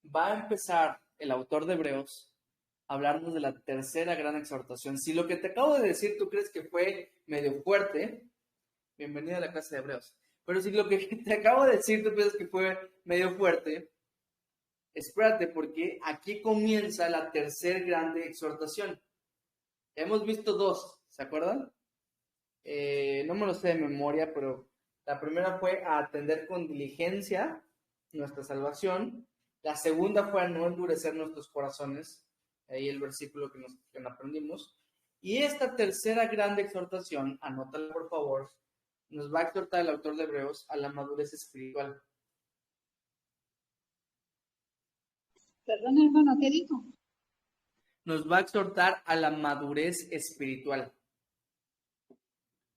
va a empezar el autor de Hebreos a hablarnos de la tercera gran exhortación. Si lo que te acabo de decir tú crees que fue medio fuerte, bienvenido a la clase de Hebreos. Pero si lo que te acabo de decir tú piensas que fue medio fuerte, espérate, porque aquí comienza la tercera grande exhortación. Hemos visto dos, ¿se acuerdan? No me lo sé de memoria, pero la primera fue a atender con diligencia nuestra salvación. La segunda fue a no endurecer nuestros corazones. Ahí el versículo que nos aprendimos. Y esta tercera grande exhortación, anótala por favor, nos va a exhortar el autor de Hebreos a la madurez espiritual. Perdón, hermano, ¿qué dijo? Nos va a exhortar a la madurez espiritual.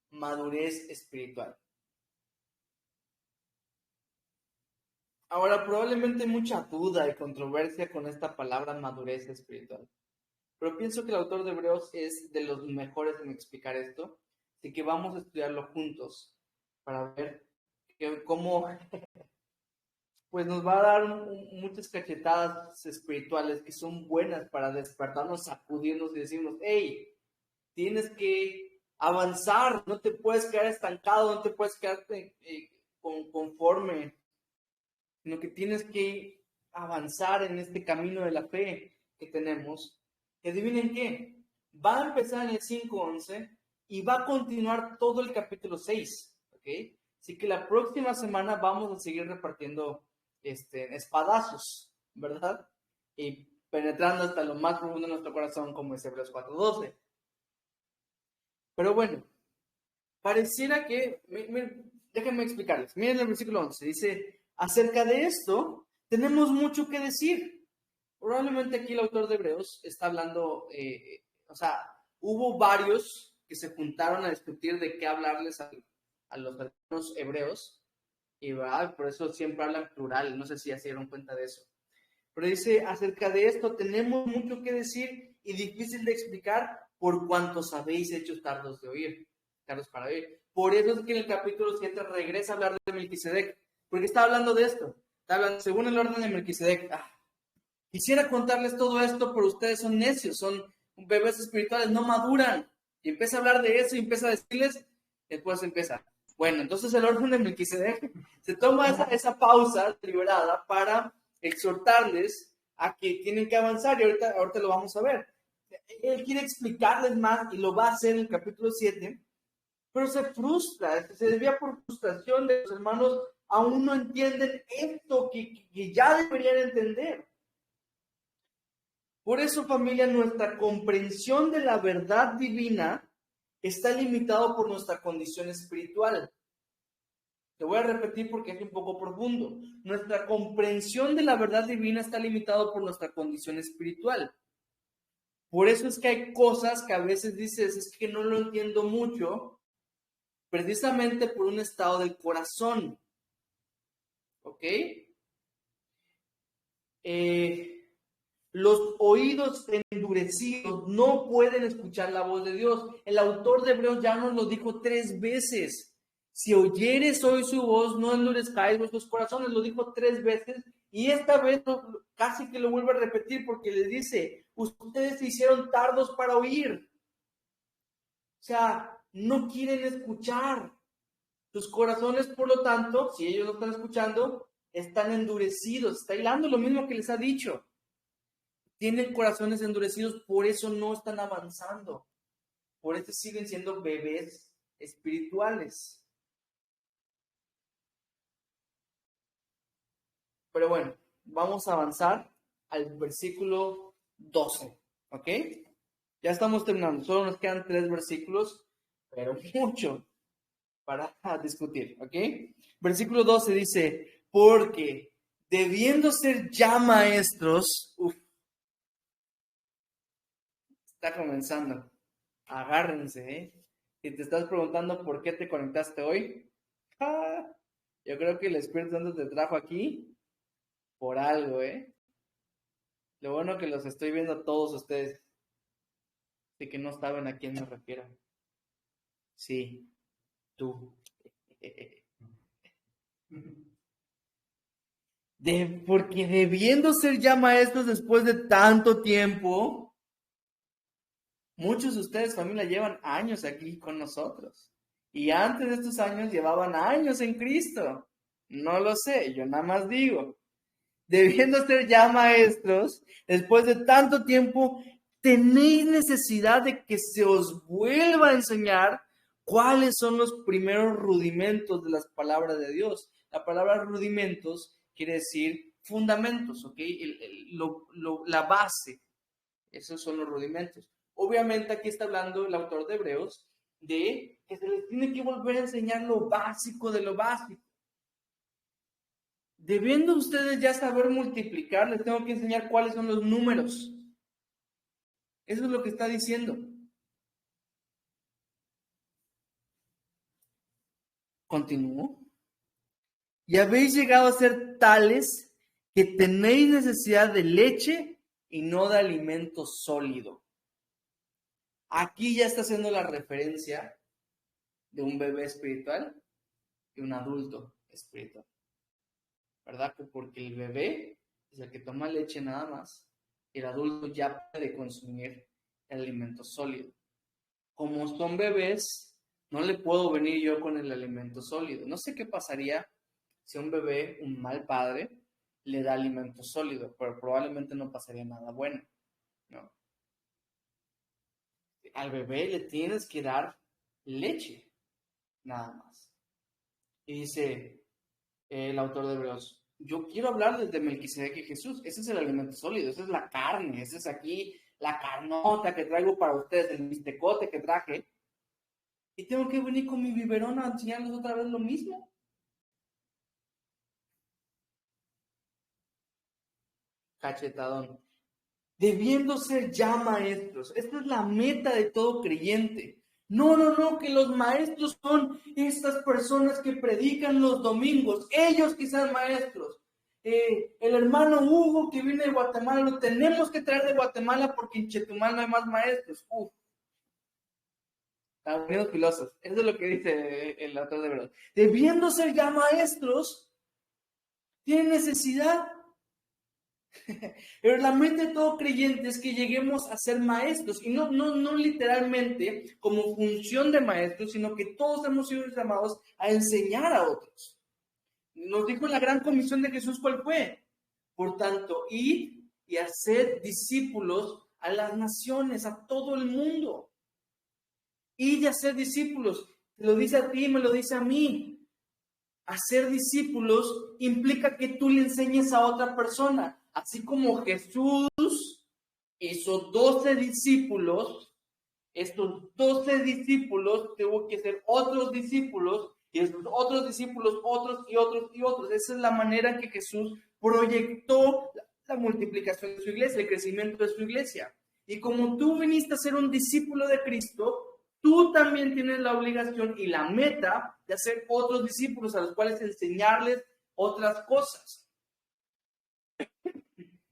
Madurez espiritual. Ahora, probablemente hay mucha duda y controversia con esta palabra madurez espiritual. Pero pienso que el autor de Hebreos es de los mejores en explicar esto. Así que vamos a estudiarlo juntos para ver cómo pues nos va a dar muchas cachetadas espirituales que son buenas para despertarnos, sacudirnos y decirnos, hey, tienes que avanzar, no te puedes quedar estancado, no te puedes quedar conforme, sino que tienes que avanzar en este camino de la fe que tenemos. Y adivinen qué, va a empezar en el 5:11 y va a continuar todo el capítulo 6, ¿ok? Así que la próxima semana vamos a seguir repartiendo espadazos, ¿verdad? Y penetrando hasta lo más profundo de nuestro corazón, como es Hebreos 4:12. Pero bueno, pareciera que, déjenme explicarles, miren el versículo 11, dice, acerca de esto tenemos mucho que decir. Probablemente aquí el autor de Hebreos está hablando, o sea, hubo varios que se juntaron a discutir de qué hablarles a los hermanos hebreos, y por eso siempre hablan plural, no sé si ya se dieron cuenta de eso. Pero dice, acerca de esto tenemos mucho que decir y difícil de explicar por cuantos habéis hecho tardos de oír, tardos para oír. Por eso es que en el capítulo 7 regresa a hablar de Melquisedec, porque está hablando de esto, está hablando según el orden de Melquisedec. Quisiera contarles todo esto, pero ustedes son necios, son bebés espirituales, no maduran. Y empieza a hablar de eso y empieza a decirles, después empieza. Bueno, entonces el orden de Melquisedec se toma esa pausa deliberada para exhortarles a que tienen que avanzar y ahorita lo vamos a ver. Él quiere explicarles más y lo va a hacer en el capítulo 7, pero se frustra, se debía por frustración de los hermanos, aún no entienden esto que ya deberían entender. Por eso, familia, nuestra comprensión de la verdad divina está limitado por nuestra condición espiritual. Te voy a repetir porque es un poco profundo. Nuestra comprensión de la verdad divina está limitado por nuestra condición espiritual. Por eso es que hay cosas que a veces dices, es que no lo entiendo mucho, precisamente por un estado del corazón. ¿Ok? Los oídos endurecidos no pueden escuchar la voz de Dios. El autor de Hebreos ya nos lo dijo 3 veces. Si oyeres hoy su voz, no endurezcáis vuestros corazones. Lo dijo 3 veces y esta vez casi que lo vuelve a repetir porque les dice, ustedes se hicieron tardos para oír. O sea, no quieren escuchar. Sus corazones, por lo tanto, si ellos no están escuchando, están endurecidos. Está hilando lo mismo que les ha dicho. Tienen corazones endurecidos, por eso no están avanzando. Por eso siguen siendo bebés espirituales. Pero bueno, vamos a avanzar al versículo 12. ¿Ok? Ya estamos terminando. Solo nos quedan 3 versículos, pero mucho. para discutir, ¿ok? Versículo 12 dice, porque debiendo ser ya maestros, está comenzando, agárrense, ¿eh? Si te estás preguntando por qué te conectaste hoy, yo creo que el Espíritu Santo te trajo aquí por algo, ¿eh? Lo bueno que los estoy viendo a todos ustedes, de que no saben a quién me refiero. Sí, tú. Porque debiendo ser ya maestros después de tanto tiempo, muchos de ustedes, familia, llevan años aquí con nosotros. Y antes de estos años llevaban años en Cristo. No lo sé, yo nada más digo. Debiendo ser ya maestros, después de tanto tiempo, tenéis necesidad de que se os vuelva a enseñar cuáles son los primeros rudimentos de las palabras de Dios. La palabra rudimentos quiere decir fundamentos, ¿ok? La base. Esos son los rudimentos. Obviamente aquí está hablando el autor de Hebreos de que se les tiene que volver a enseñar lo básico de lo básico. Debiendo ustedes ya saber multiplicar, les tengo que enseñar cuáles son los números. Eso es lo que está diciendo. Continúo. Y habéis llegado a ser tales que tenéis necesidad de leche y no de alimento sólido. Aquí ya está haciendo la referencia de un bebé espiritual y un adulto espiritual. ¿Verdad? Porque el bebé es el que toma leche nada más. El adulto ya puede consumir el alimento sólido. Como son bebés, no le puedo venir yo con el alimento sólido. No sé qué pasaría si a un bebé, un mal padre, le da alimento sólido, pero probablemente no pasaría nada bueno, ¿no? Al bebé le tienes que dar leche, nada más. Y dice el autor de Hebreos, yo quiero hablar desde Melquisedec y Jesús. Ese es el alimento sólido, esa es la carne, esa es aquí la carnota que traigo para ustedes, el bistecote que traje. Y tengo que venir con mi biberón a enseñarles otra vez lo mismo. Cachetadón. Debiendo ser ya maestros. Esta es la meta de todo creyente. No, que los maestros son estas personas que predican los domingos. Ellos que sean maestros. El hermano Hugo que viene de Guatemala, lo tenemos que traer de Guatemala porque en Chetumal no hay más maestros. Estados Unidos filósofos. Eso es lo que dice el autor de verdad. Debiendo ser ya maestros, tienen necesidad. Pero la mente de todo creyente es que lleguemos a ser maestros, y no literalmente como función de maestros, sino que todos hemos sido llamados a enseñar a otros. Nos dijo en la gran comisión de Jesús cuál fue. Por tanto, id y haced discípulos a las naciones, a todo el mundo. Id y haced discípulos. Te lo dice a ti, me lo dice a mí. Hacer discípulos implica que tú le enseñes a otra persona. Así como Jesús hizo 12 discípulos, estos 12 discípulos tuvo que ser otros discípulos, y estos otros discípulos, otros y otros y otros. Esa es la manera en que Jesús proyectó la multiplicación de su iglesia, el crecimiento de su iglesia. Y como tú viniste a ser un discípulo de Cristo, tú también tienes la obligación y la meta de hacer otros discípulos a los cuales enseñarles otras cosas.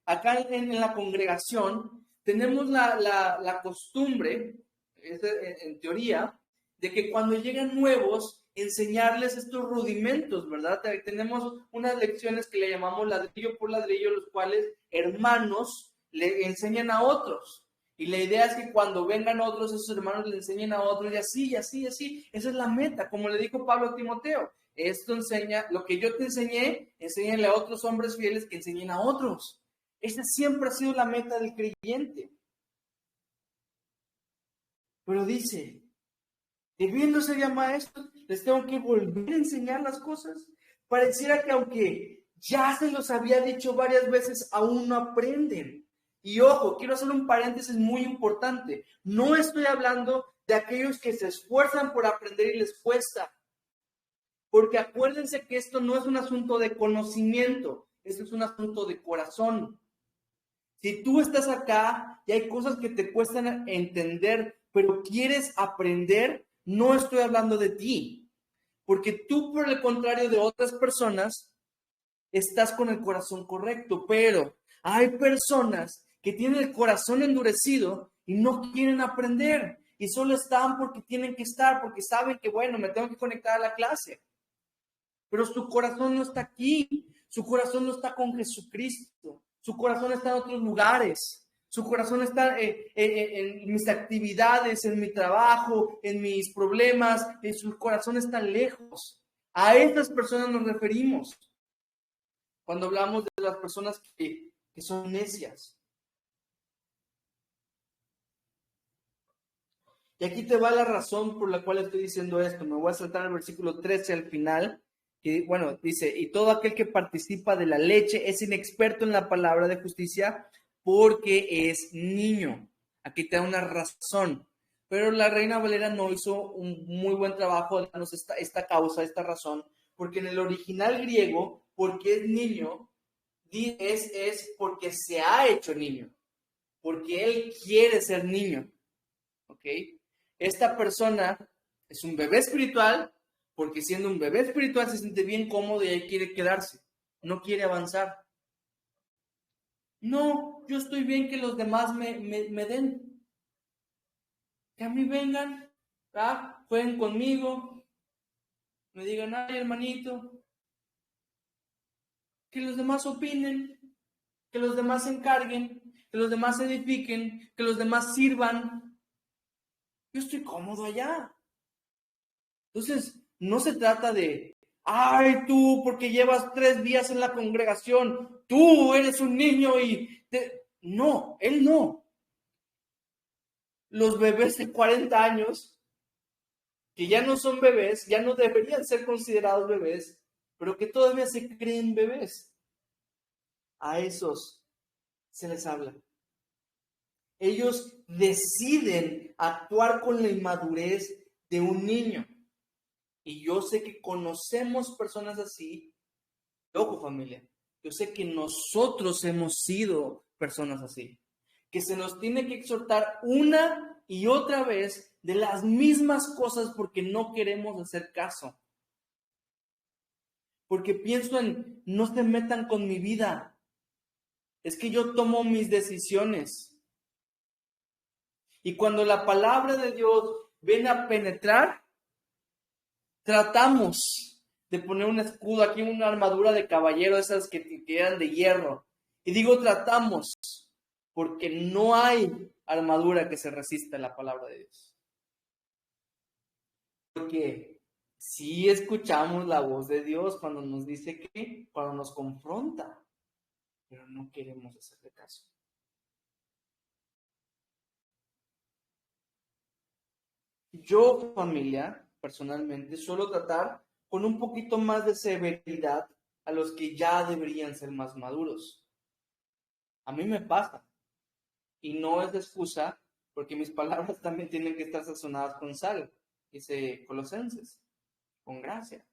Acá en la congregación tenemos la costumbre, en teoría, de que cuando llegan nuevos, enseñarles estos rudimentos, ¿verdad? Tenemos unas lecciones que le llamamos ladrillo por ladrillo, los cuales hermanos le enseñan a otros. Y la idea es que cuando vengan otros, esos hermanos le enseñen a otros, y así, y así, y así. Esa es la meta, como le dijo Pablo a Timoteo. Esto enseña, lo que yo te enseñé, enséñale a otros hombres fieles que enseñen a otros. Esa siempre ha sido la meta del creyente. Pero dice, debiendo ser ya maestros, les tengo que volver a enseñar las cosas. Pareciera que aunque ya se los había dicho varias veces, aún no aprenden. Y ojo, quiero hacer un paréntesis muy importante. No estoy hablando de aquellos que se esfuerzan por aprender y les cuesta. Porque acuérdense que esto no es un asunto de conocimiento, esto es un asunto de corazón. Si tú estás acá y hay cosas que te cuestan entender, pero quieres aprender, no estoy hablando de ti. Porque tú, por el contrario de otras personas, estás con el corazón correcto. Pero hay personas que tienen el corazón endurecido y no quieren aprender. Y solo están porque tienen que estar, porque saben que, bueno, me tengo que conectar a la clase. Pero su corazón no está aquí. Su corazón no está con Jesucristo. Su corazón está en otros lugares. Su corazón está en mis actividades, en mi trabajo, en mis problemas. Su corazón está lejos. A estas personas nos referimos cuando hablamos de las personas que son necias. Y aquí te va la razón por la cual estoy diciendo esto. Me voy a saltar al versículo 13 al final. Que, bueno, dice, y todo aquel que participa de la leche es inexperto en la palabra de justicia porque es niño. Aquí te da una razón. Pero la Reina Valera no hizo un muy buen trabajo de darnos esta causa, esta razón, porque en el original griego, porque es niño, es porque se ha hecho niño, porque él quiere ser niño. ¿Ok? Esta persona es un bebé espiritual, porque siendo un bebé espiritual se siente bien cómodo y ahí quiere quedarse, no quiere avanzar. No, yo estoy bien que los demás me den, que a mí vengan, jueguen conmigo, me digan, ay hermanito, que los demás opinen, que los demás se encarguen, que los demás se edifiquen, que los demás sirvan. Yo estoy cómodo allá. Entonces, no se trata de, ay, tú, porque llevas 3 días en la congregación, tú eres un niño y... No, él no. Los bebés de 40 años, que ya no son bebés, ya no deberían ser considerados bebés, pero que todavía se creen bebés, a esos se les habla. Ellos deciden actuar con la inmadurez de un niño. Y yo sé que conocemos personas así. Ojo, familia, yo sé que nosotros hemos sido personas así. Que se nos tiene que exhortar una y otra vez de las mismas cosas porque no queremos hacer caso. Porque pienso en, no se metan con mi vida. Es que yo tomo mis decisiones. Y cuando la palabra de Dios viene a penetrar, tratamos de poner un escudo aquí, una armadura de caballero, esas que eran de hierro. Y digo tratamos, porque no hay armadura que se resista a la palabra de Dios. Porque sí escuchamos la voz de Dios cuando nos dice que, cuando nos confronta, pero no queremos hacerle caso. Yo, familia, personalmente, suelo tratar con un poquito más de severidad a los que ya deberían ser más maduros. A mí me pasa. Y no es de excusa, porque mis palabras también tienen que estar sazonadas con sal, dice Colosenses, con gracia.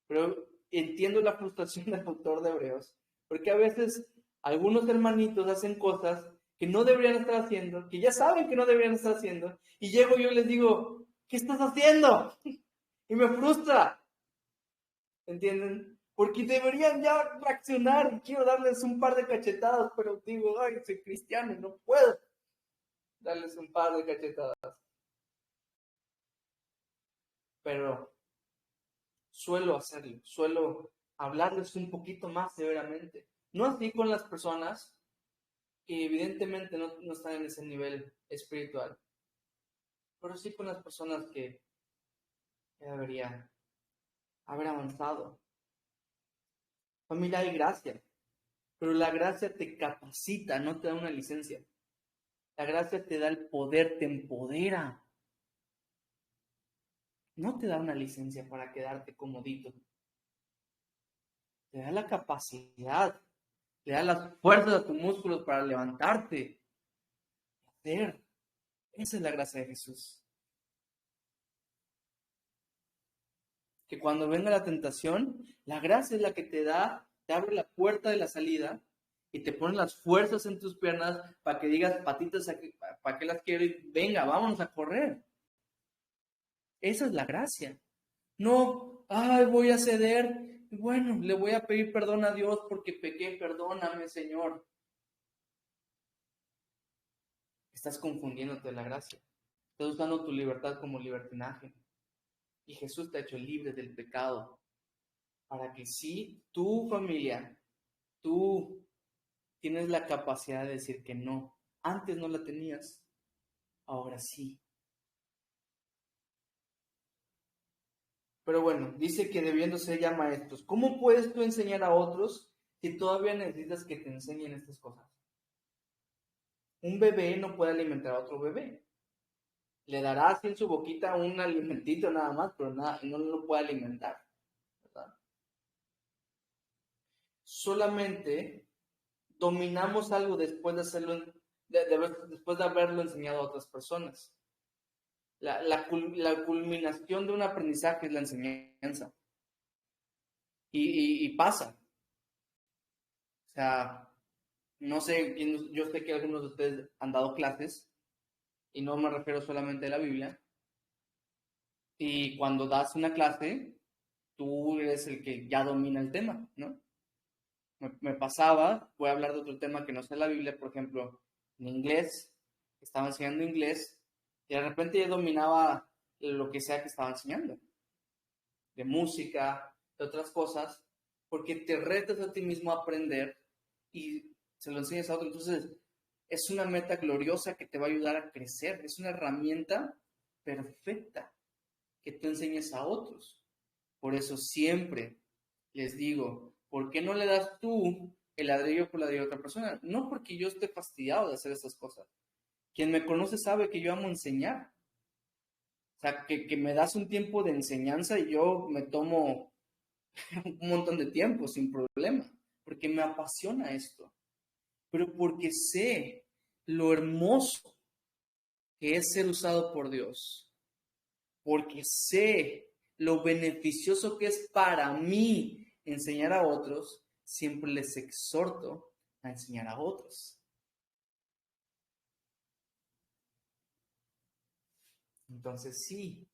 Pero entiendo la frustración del autor de Hebreos, porque a veces algunos hermanitos hacen cosas que no deberían estar haciendo, que ya saben que no deberían estar haciendo, y llego yo y les digo, ¿qué estás haciendo? Y me frustra, ¿entienden? Porque deberían ya reaccionar y quiero darles un par de cachetadas, pero digo, ay, soy cristiano y no puedo darles un par de cachetadas. Pero suelo hacerlo, suelo hablarles un poquito más severamente. No así con las personas que evidentemente no están en ese nivel espiritual, pero sí con las personas que deberían haber avanzado. Familia, hay gracia, pero la gracia te capacita, no te da una licencia. La gracia te da el poder, te empodera. No te da una licencia para quedarte comodito. Te da la capacidad, le da las fuerzas a tus músculos para levantarte. Hacer. Esa es la gracia de Jesús. que cuando venga la tentación, la gracia es la que te da, te abre la puerta de la salida y te pone las fuerzas en tus piernas para que digas, patitas, ¿para qué las quiero? Y venga, vámonos a correr. Esa es la gracia. No, ay, voy a ceder. Bueno, le voy a pedir perdón a Dios porque pequé, perdóname, Señor. Estás confundiéndote de la gracia. Estás usando tu libertad como libertinaje. Y Jesús te ha hecho libre del pecado. Para que sí, tu familia, tú tienes la capacidad de decir que no. Antes no la tenías, ahora sí. Pero bueno, dice que debiendo ser ya maestros. ¿Cómo puedes tú enseñar a otros si todavía necesitas que te enseñen estas cosas? Un bebé no puede alimentar a otro bebé. Le dará así en su boquita un alimentito nada más, pero nada, no lo puede alimentar, ¿verdad? Solamente dominamos algo después de hacerlo, después de haberlo enseñado a otras personas. La culminación de un aprendizaje es la enseñanza. Y pasa. O sea, no sé, yo sé que algunos de ustedes han dado clases, y no me refiero solamente a la Biblia. Y cuando das una clase, tú eres el que ya domina el tema, ¿no? Me pasaba, voy a hablar de otro tema que no sea la Biblia, por ejemplo, en inglés, estaba enseñando inglés, y de repente ya dominaba lo que sea que estaba enseñando, de música, de otras cosas, porque te retas a ti mismo a aprender y se lo enseñas a otro. Entonces, es una meta gloriosa que te va a ayudar a crecer, es una herramienta perfecta que tú enseñes a otros. Por eso siempre les digo, ¿por qué no le das tú el ladrillo por ladrillo a otra persona? No porque yo esté fastidiado de hacer esas cosas. Quien me conoce sabe que yo amo enseñar. O sea, que me das un tiempo de enseñanza y yo me tomo un montón de tiempo sin problema, porque me apasiona esto, pero porque sé lo hermoso que es ser usado por Dios, porque sé lo beneficioso que es para mí enseñar a otros, siempre les exhorto a enseñar a otros. Entonces sí,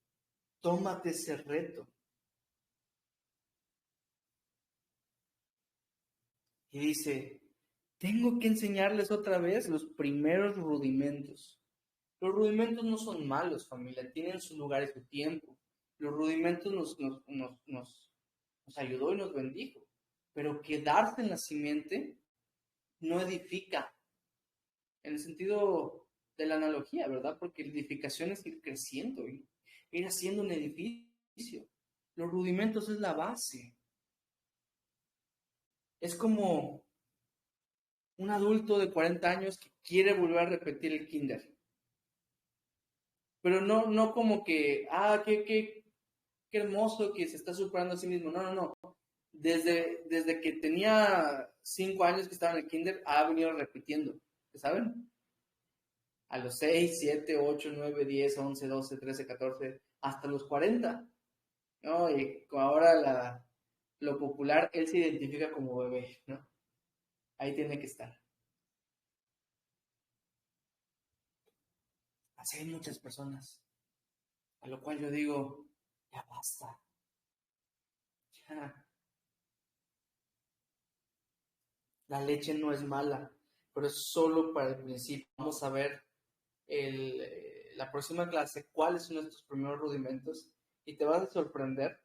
tómate ese reto. Y dice, tengo que enseñarles otra vez los primeros rudimentos. Los rudimentos no son malos, familia, tienen su lugar y su tiempo. Los rudimentos nos ayudó y nos bendijo. Pero quedarse en la simiente no edifica, en el sentido de la analogía, ¿verdad? Porque la edificación es ir creciendo, ir haciendo un edificio. Los rudimentos es la base. Es como un adulto de 40 años que quiere volver a repetir el kinder. Pero no como que, qué hermoso que se está superando a sí mismo. No. Desde que tenía 5 años que estaba en el kinder, ha venido repitiendo, ¿saben? A los 6, 7, 8, 9, 10, 11, 12, 13, 14, hasta los 40. ¿No? Y ahora lo popular, él se identifica como bebé, ¿no? Ahí tiene que estar. Así hay muchas personas. A lo cual yo digo, ya basta. Ya. La leche no es mala, pero es solo para el principio. Vamos a ver la próxima clase cuáles son nuestros primeros rudimentos y te vas a sorprender,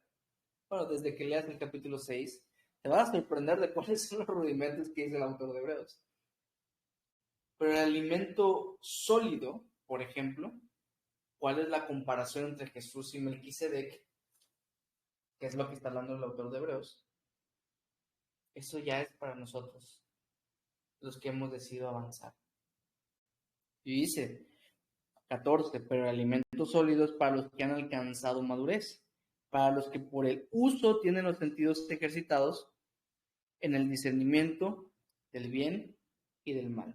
bueno, desde que leas el capítulo 6, te vas a sorprender de cuáles son los rudimentos que dice el autor de Hebreos. Pero el alimento sólido, por ejemplo, ¿cuál es la comparación entre Jesús y Melquisedec? Que es lo que está hablando el autor de Hebreos. Eso ya es para nosotros, los que hemos decidido avanzar. Y dice 14, pero el alimento sólido es para los que han alcanzado madurez, para los que por el uso tienen los sentidos ejercitados en el discernimiento del bien y del mal.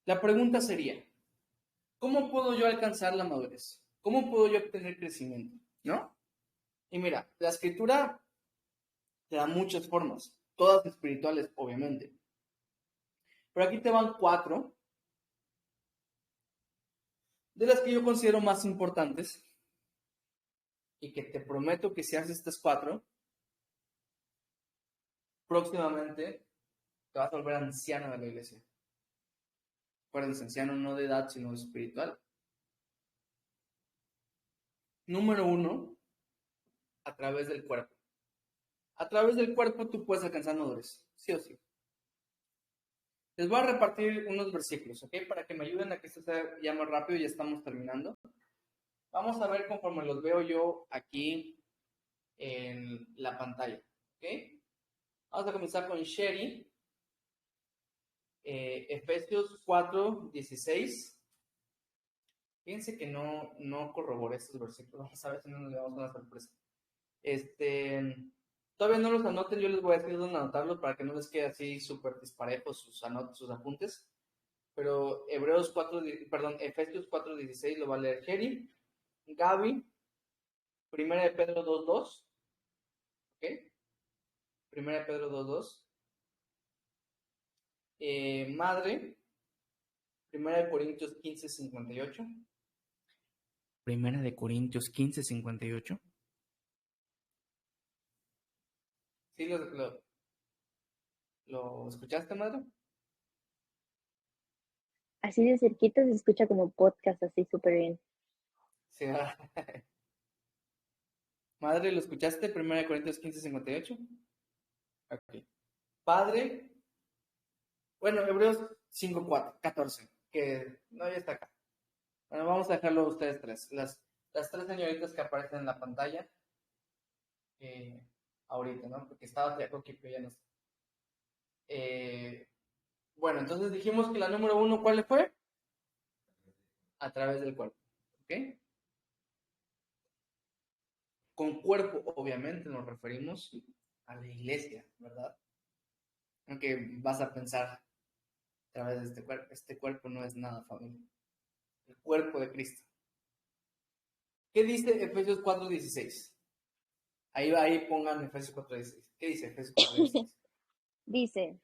La pregunta sería, ¿cómo puedo yo alcanzar la madurez? ¿Cómo puedo yo obtener crecimiento? ¿no? Y mira, la escritura te da muchas formas, todas espirituales, obviamente. Pero aquí te van 4 de las que yo considero más importantes y que te prometo que si haces estas 4, próximamente te vas a volver anciano de la iglesia. Acuérdense, anciano no de edad, sino espiritual. Número 1, a través del cuerpo. A través del cuerpo tú puedes alcanzar madurez, sí o sí. Les voy a repartir unos versículos, ¿ok? Para que me ayuden a que esto sea ya más rápido, ya estamos terminando. Vamos a ver conforme los veo yo aquí en la pantalla, ¿ok? Vamos a comenzar con Sherry. Efesios 4:16. Fíjense que no corroboré estos versículos. Vamos a ver si no nos llevamos una sorpresa. Todavía no los anoten, yo les voy a decir dónde anotarlos para que no les quede así súper disparejos sus apuntes. Pero Efesios 4:16 lo va a leer Jerry, Gaby, 1 de Pedro 2:2, ¿ok? 1 de Pedro 2:2. Madre, 1 de Corintios 15:58. 1 de Corintios 15:58. ¿Sí lo escuchaste, madre? Así de cerquita se escucha como podcast, así súper bien. Sí. Madre, ¿lo escuchaste? 1 de Corintios 15:58. Ok. Padre, bueno, Hebreos 5:14, que no, ya está acá. Bueno, vamos a dejarlo a ustedes tres. Las 3 señoritas que aparecen en la pantalla ahorita, ¿no? Porque estaba aquí, pero ya no está. Bueno, entonces dijimos que la número 1, ¿cuál fue? A través del cuerpo, ¿ok? Con cuerpo, obviamente, nos referimos a la iglesia, ¿verdad? Aunque vas a pensar a través de este cuerpo no es nada, familia. El cuerpo de Cristo. ¿Qué dice Efesios 4:16? Ahí pongan Efesios 4:16. ¿Qué dice Efesios 4:16? Dice,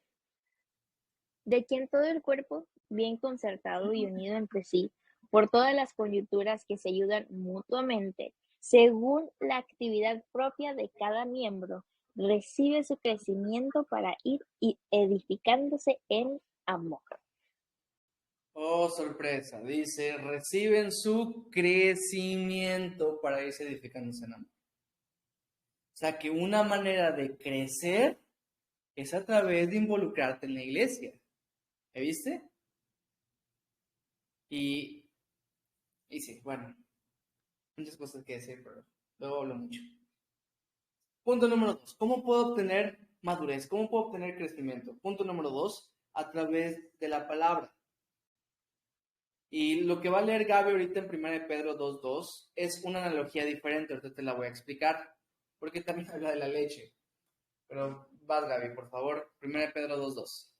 de quien todo el cuerpo, bien concertado y unido entre sí, por todas las coyunturas que se ayudan mutuamente, según la actividad propia de cada miembro, recibe su crecimiento para ir edificándose en amor. Oh, sorpresa. Dice, reciben su crecimiento para irse edificándose en amor. O sea que una manera de crecer es a través de involucrarte en la iglesia. ¿Me viste? Y sí, bueno, muchas cosas que decir, pero luego hablo mucho. Punto número 2. ¿Cómo puedo obtener madurez? ¿Cómo puedo obtener crecimiento? Punto número 2. A través de la palabra. Y lo que va a leer Gaby ahorita en 1 de Pedro 2:2 es una analogía diferente. Ahorita te la voy a explicar. Porque también habla de la leche. Pero vas, Gaby, por favor. 1 de Pedro 2:2.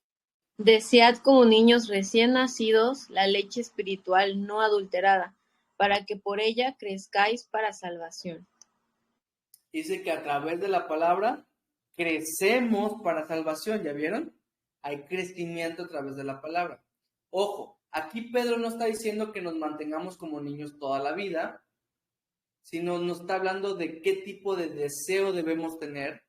Desead como niños recién nacidos la leche espiritual no adulterada, para que por ella crezcáis para salvación. Dice que a través de la palabra crecemos para salvación. ¿Ya vieron? Hay crecimiento a través de la palabra. Ojo, aquí Pedro no está diciendo que nos mantengamos como niños toda la vida, sino nos está hablando de qué tipo de deseo debemos tener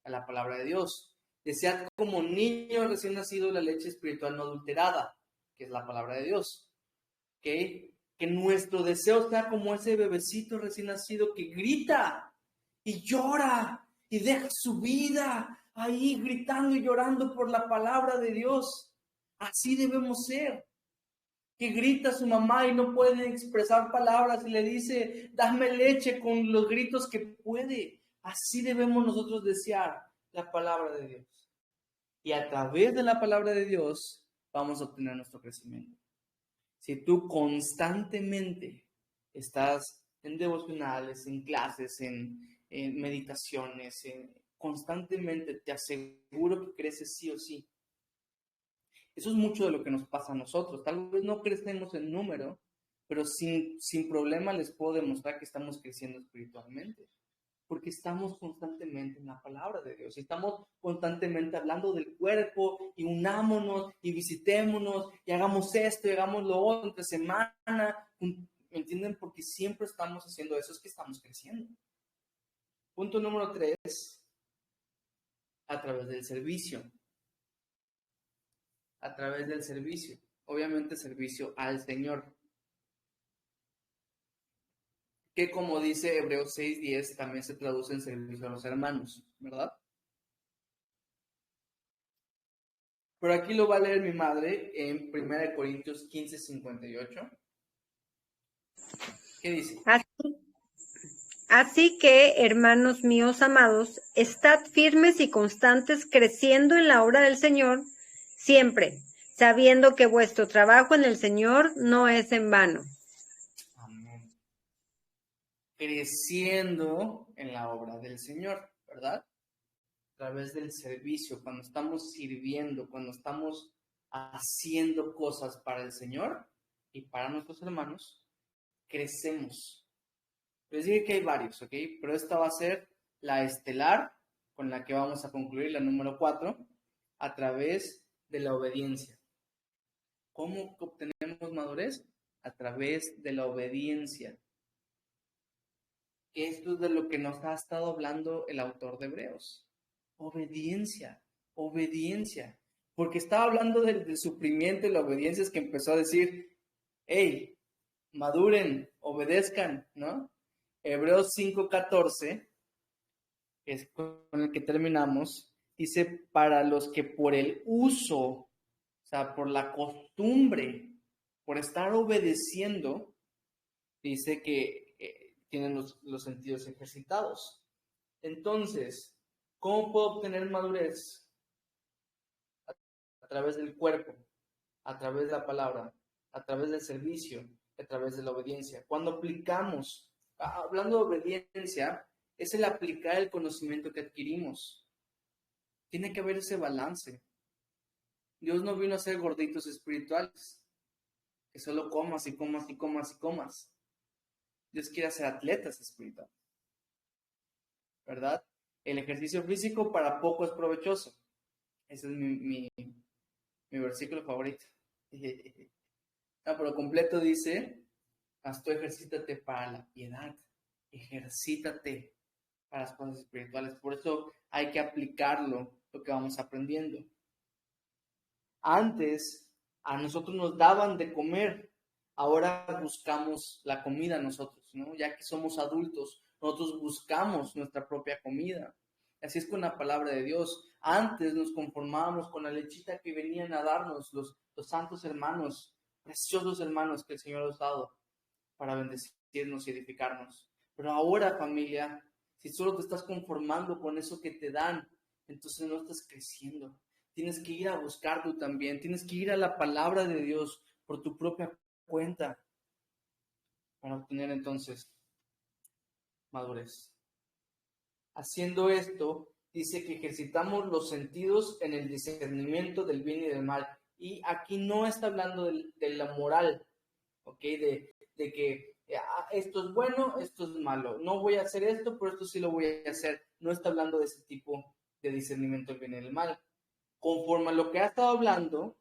a la palabra de Dios. Desead como niños recién nacidos la leche espiritual no adulterada, que es la palabra de Dios. ¿Okay? Que nuestro deseo sea como ese bebecito recién nacido que grita y llora y deja su vida ahí gritando y llorando por la palabra de Dios. Así debemos ser. Que grita a su mamá y no puede expresar palabras y le dice, dame leche con los gritos que puede. Así debemos nosotros desear la palabra de Dios. Y a través de la palabra de Dios vamos a obtener nuestro crecimiento. Si tú constantemente estás en devocionales, en clases, en meditaciones, constantemente te aseguro que creces sí o sí. Eso es mucho de lo que nos pasa a nosotros. Tal vez no crecemos en número, pero sin problema les puedo demostrar que estamos creciendo espiritualmente, porque estamos constantemente en la palabra de Dios, y estamos constantemente hablando del cuerpo, y unámonos, y visitémonos, y hagamos esto, y hagamos lo otro entre semana, ¿me entienden? Porque siempre estamos haciendo eso, es que estamos creciendo. Punto número 3, a través del servicio. A través del servicio. Obviamente servicio al Señor. Que como dice Hebreos 6:10, también se traduce en servicio a los hermanos, ¿verdad? Pero aquí lo va a leer mi madre en 1 Corintios 15:58. ¿Qué dice? Así que, hermanos míos amados, estad firmes y constantes, creciendo en la obra del Señor, siempre, sabiendo que vuestro trabajo en el Señor no es en vano. Amén. Creciendo en la obra del Señor, ¿verdad? A través del servicio, cuando estamos sirviendo, cuando estamos haciendo cosas para el Señor y para nuestros hermanos, crecemos. Les dije que hay varios, ¿ok? Pero esta va a ser la estelar con la que vamos a concluir, la número 4, a través de la obediencia. ¿Cómo obtenemos madurez? A través de la obediencia. Esto es de lo que nos ha estado hablando el autor de Hebreos. Obediencia, obediencia. Porque estaba hablando del sufrimiento y la obediencia, es que empezó a decir, hey, maduren, obedezcan, ¿no? Hebreos 5:14, que es con el que terminamos, dice, para los que por el uso, o sea, por la costumbre, por estar obedeciendo, dice que tienen los sentidos ejercitados. Entonces, ¿cómo puedo obtener madurez? A través del cuerpo, a través de la palabra, a través del servicio, a través de la obediencia. Cuando aplicamos, hablando de obediencia, es el aplicar el conocimiento que adquirimos. Tiene que haber ese balance. Dios no vino a ser gorditos espirituales, que solo comas y comas y comas y comas. Dios quiere hacer atletas espirituales, ¿verdad? El ejercicio físico para poco es provechoso. Ese es mi versículo favorito. No, pero completo dice, mas tú ejercítate para la piedad, ejercítate para las cosas espirituales. Por eso hay que aplicarlo, lo que vamos aprendiendo. Antes a nosotros nos daban de comer, ahora buscamos la comida nosotros, ¿no? Ya que somos adultos, nosotros buscamos nuestra propia comida. Así es con la palabra de Dios. Antes nos conformábamos con la lechita que venían a darnos los santos hermanos, preciosos hermanos que el Señor nos ha dado para bendecirnos y edificarnos. Pero ahora, familia, si solo te estás conformando con eso que te dan, entonces no estás creciendo. Tienes que ir a buscar tú también. Tienes que ir a la palabra de Dios por tu propia cuenta para obtener entonces madurez. Haciendo esto, dice que ejercitamos los sentidos en el discernimiento del bien y del mal. Y aquí no está hablando de la moral, ¿ok? De que esto es bueno, esto es malo. No voy a hacer esto, pero esto sí lo voy a hacer. No está hablando de ese tipo de discernimiento del bien y del mal. Conforme a lo que ha estado hablando,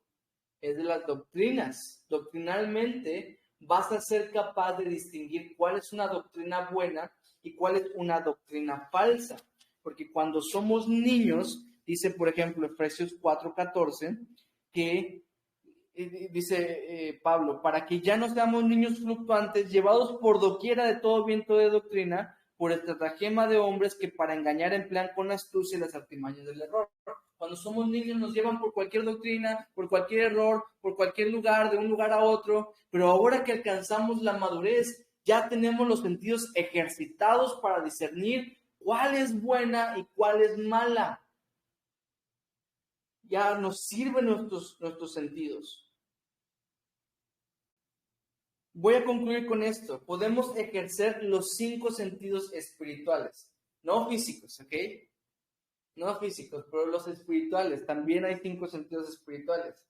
es de las doctrinas. Doctrinalmente, vas a ser capaz de distinguir cuál es una doctrina buena y cuál es una doctrina falsa. Porque cuando somos niños, dice, por ejemplo, Efesios 4:14, que dice Pablo, para que ya no seamos niños fluctuantes, llevados por doquiera de todo viento de doctrina, por estratagema de hombres que para engañar emplean con astucia las artimañas del error. Cuando somos niños nos llevan por cualquier doctrina, por cualquier error, por cualquier lugar, de un lugar a otro, pero ahora que alcanzamos la madurez, ya tenemos los sentidos ejercitados para discernir cuál es buena y cuál es mala. Ya nos sirven nuestros sentidos. Voy a concluir con esto. Podemos ejercer los 5 sentidos espirituales, no físicos, ¿ok? No físicos, pero los espirituales. También hay 5 sentidos espirituales.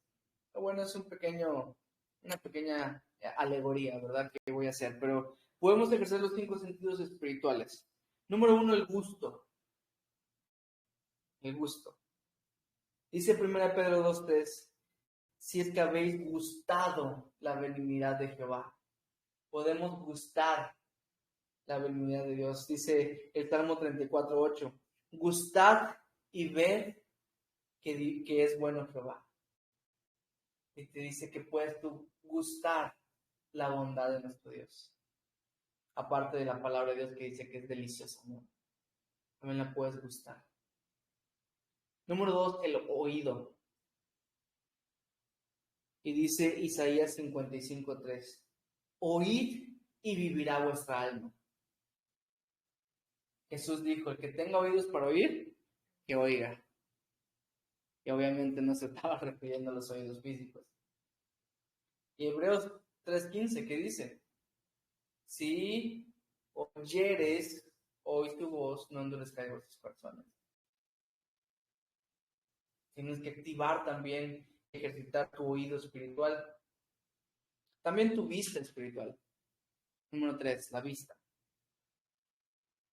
Bueno, es una pequeña alegoría, ¿verdad? Que voy a hacer, pero podemos ejercer los 5 sentidos espirituales. Número 1, el gusto. El gusto. Dice 1 Pedro 2:3, si es que habéis gustado la benignidad de Jehová. Podemos gustar la benignidad de Dios. Dice el Salmo 34:8, gustad y ved que es bueno Jehová. Y te dice que puedes tú gustar la bondad de nuestro Dios. Aparte de la palabra de Dios que dice que es deliciosa, ¿no? También la puedes gustar. Número 2, el oído. Y dice Isaías 55:3, oíd y vivirá vuestra alma. Jesús dijo, el que tenga oídos para oír, que oiga. Y obviamente no se estaba refiriendo a los oídos físicos. Y Hebreos 3:15, ¿qué dice? Si oyeres, oís tu voz, no endurezcáis vuestros corazones. Tienes que activar también, ejercitar tu oído espiritual. También tu vista espiritual. Número 3, la vista.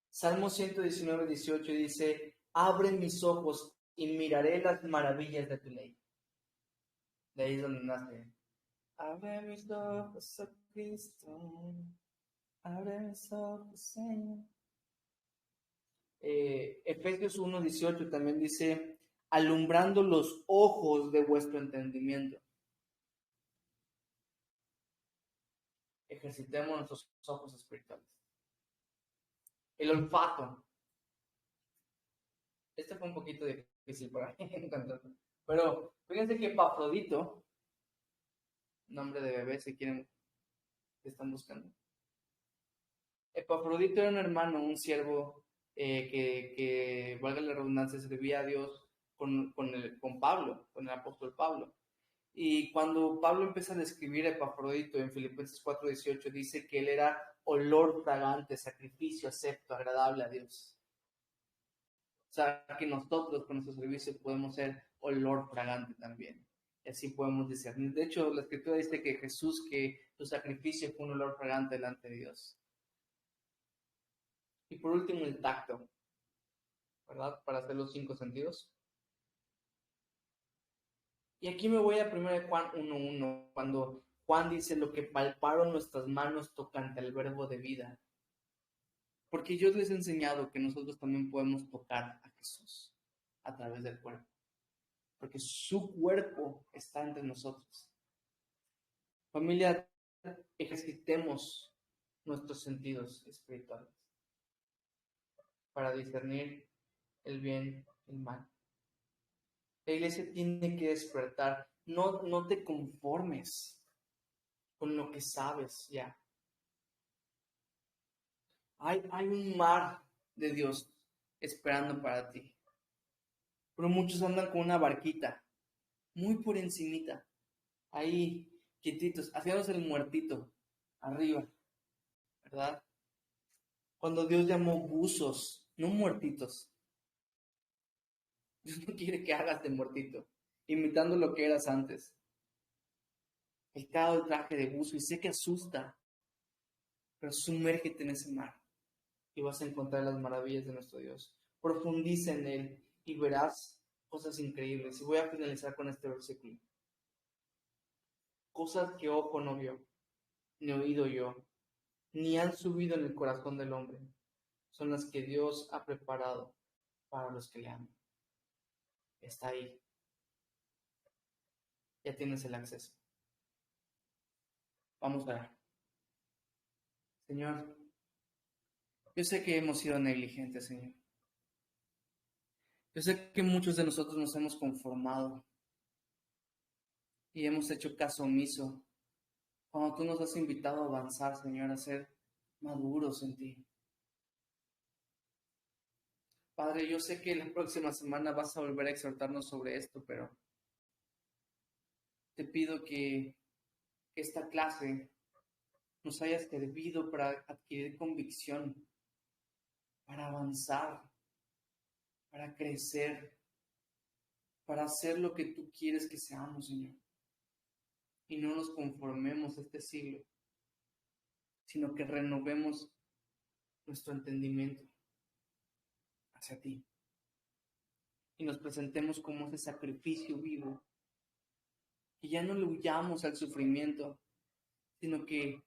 Salmo 119:18 dice, abre mis ojos y miraré las maravillas de tu ley. De ahí es donde nace. Abre mis ojos, oh Cristo. Abre mis ojos, Señor. Efesios 1:18 también dice, alumbrando los ojos de vuestro entendimiento. Ejercitemos nuestros ojos espirituales. El olfato. Este fue un poquito difícil para mí encontrarlo. Pero fíjense que Epafrodito, nombre de bebé si quieren, que están buscando. Epafrodito era un hermano, un siervo que, valga la redundancia, servía a Dios con Pablo, con el apóstol Pablo. Y cuando Pablo empieza a describir a Epafrodito en Filipenses 4:18, dice que él era olor fragante, sacrificio acepto, agradable a Dios. O sea, que nosotros con nuestro servicio podemos ser olor fragante también. Y así podemos discernir. De hecho, la Escritura dice que Jesús, que su sacrificio fue un olor fragante delante de Dios. Y por último, el tacto, ¿verdad? Para hacer los 5 sentidos. Y aquí me voy a 1 Juan 1:1, cuando Juan dice lo que palparon nuestras manos tocante al verbo de vida. Porque yo les he enseñado que nosotros también podemos tocar a Jesús a través del cuerpo. Porque su cuerpo está entre nosotros. Familia, ejercitemos nuestros sentidos espirituales para discernir el bien y el mal. La iglesia tiene que despertar. No te conformes con lo que sabes ya. Hay un mar de Dios esperando para ti. Pero muchos andan con una barquita, muy por encimita, ahí quietitos, haciéndose el muertito, arriba, ¿verdad? Cuando Dios llamó buzos, no muertitos. Dios no quiere que hagas de muertito, imitando lo que eras antes. El traje de buzo, y sé que asusta, pero sumérgete en ese mar y vas a encontrar las maravillas de nuestro Dios. Profundiza en Él y verás cosas increíbles. Y voy a finalizar con este versículo. Cosas que ojo no vio, ni oído yo, ni han subido en el corazón del hombre, son las que Dios ha preparado para los que le aman. Está ahí. Ya tienes el acceso. Vamos a ver. Señor, yo sé que hemos sido negligentes, Señor. Yo sé que muchos de nosotros nos hemos conformado y hemos hecho caso omiso cuando tú nos has invitado a avanzar, Señor, a ser maduros en ti. Padre, yo sé que la próxima semana vas a volver a exhortarnos sobre esto, pero te pido que esta clase nos haya servido para adquirir convicción, para avanzar, para crecer, para hacer lo que tú quieres que seamos, Señor. y no nos conformemos a este siglo, sino que renovemos nuestro entendimiento hacia ti y nos presentemos como ese sacrificio vivo, que ya no le huyamos al sufrimiento, sino que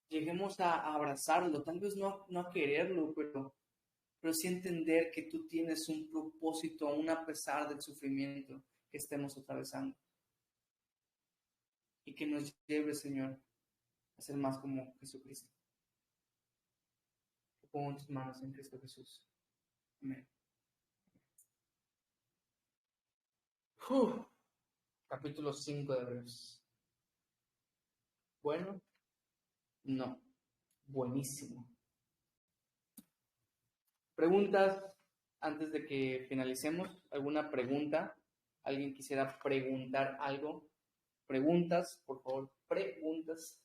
lleguemos a abrazarlo, tal vez no a quererlo, pero sí entender que tú tienes un propósito aún a pesar del sufrimiento que estemos atravesando. Y que nos lleve, Señor, a ser más como Jesucristo. Te pongo en tus manos en Cristo Jesús. Amén. Capítulo 5 de Hebreos. Bueno, no, buenísimo. Preguntas antes de que finalicemos. ¿Alguna pregunta? ¿Alguien quisiera preguntar algo? Preguntas, por favor, preguntas.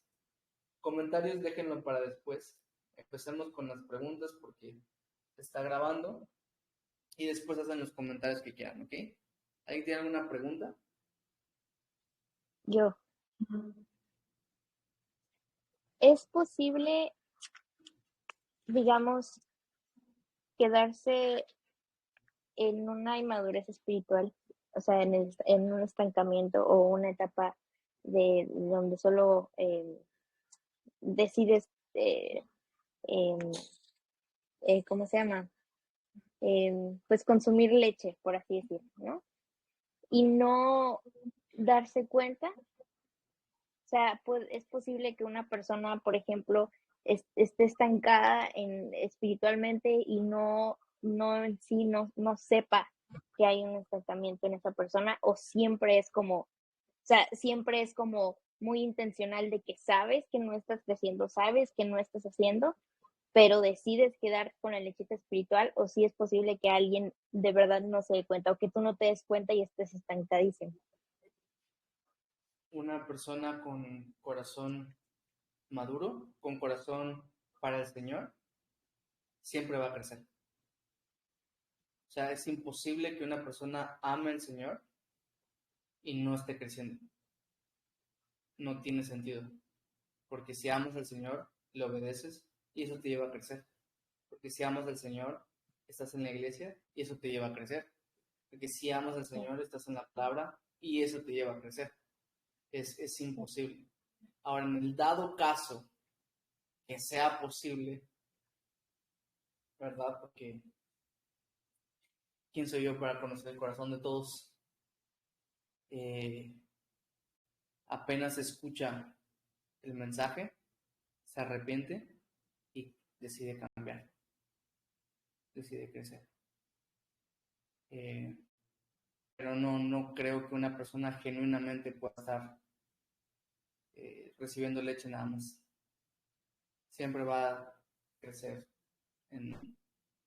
Comentarios déjenlo para después. Empecemos con las preguntas porque se está grabando y después hacen los comentarios que quieran, ¿ok? ¿Alguien tiene alguna pregunta? Yo. ¿Es posible, digamos, quedarse en una inmadurez espiritual, o sea, en un estancamiento o una etapa de donde solo decides, ¿cómo se llama? Pues consumir leche, por así decirlo, ¿no? Y no darse cuenta? O sea, es posible que una persona, por ejemplo, esté estancada espiritualmente y no en sí no sepa que hay un estancamiento en esa persona, o siempre es como, siempre es como muy intencional de que sabes que no estás creciendo, sabes que no estás haciendo, pero decides quedar con la lechita espiritual, o si es posible que alguien de verdad no se dé cuenta o que tú no te des cuenta y estés estancadísimo. Una persona con corazón maduro, con corazón para el Señor, siempre va a crecer. O sea, es imposible que una persona ame al Señor y no esté creciendo. No tiene sentido. Porque si amas al Señor, le obedeces y eso te lleva a crecer. Porque si amas al Señor, estás en la iglesia y eso te lleva a crecer. Porque si amas al Señor, estás en la palabra y eso te lleva a crecer. Es imposible. Ahora, en el dado caso que sea posible, ¿verdad? Porque ¿quién soy yo para conocer el corazón de todos? Apenas escucha el mensaje, se arrepiente y decide cambiar, decide crecer. Pero no creo que una persona genuinamente pueda estar recibiendo leche nada más. Siempre va a crecer,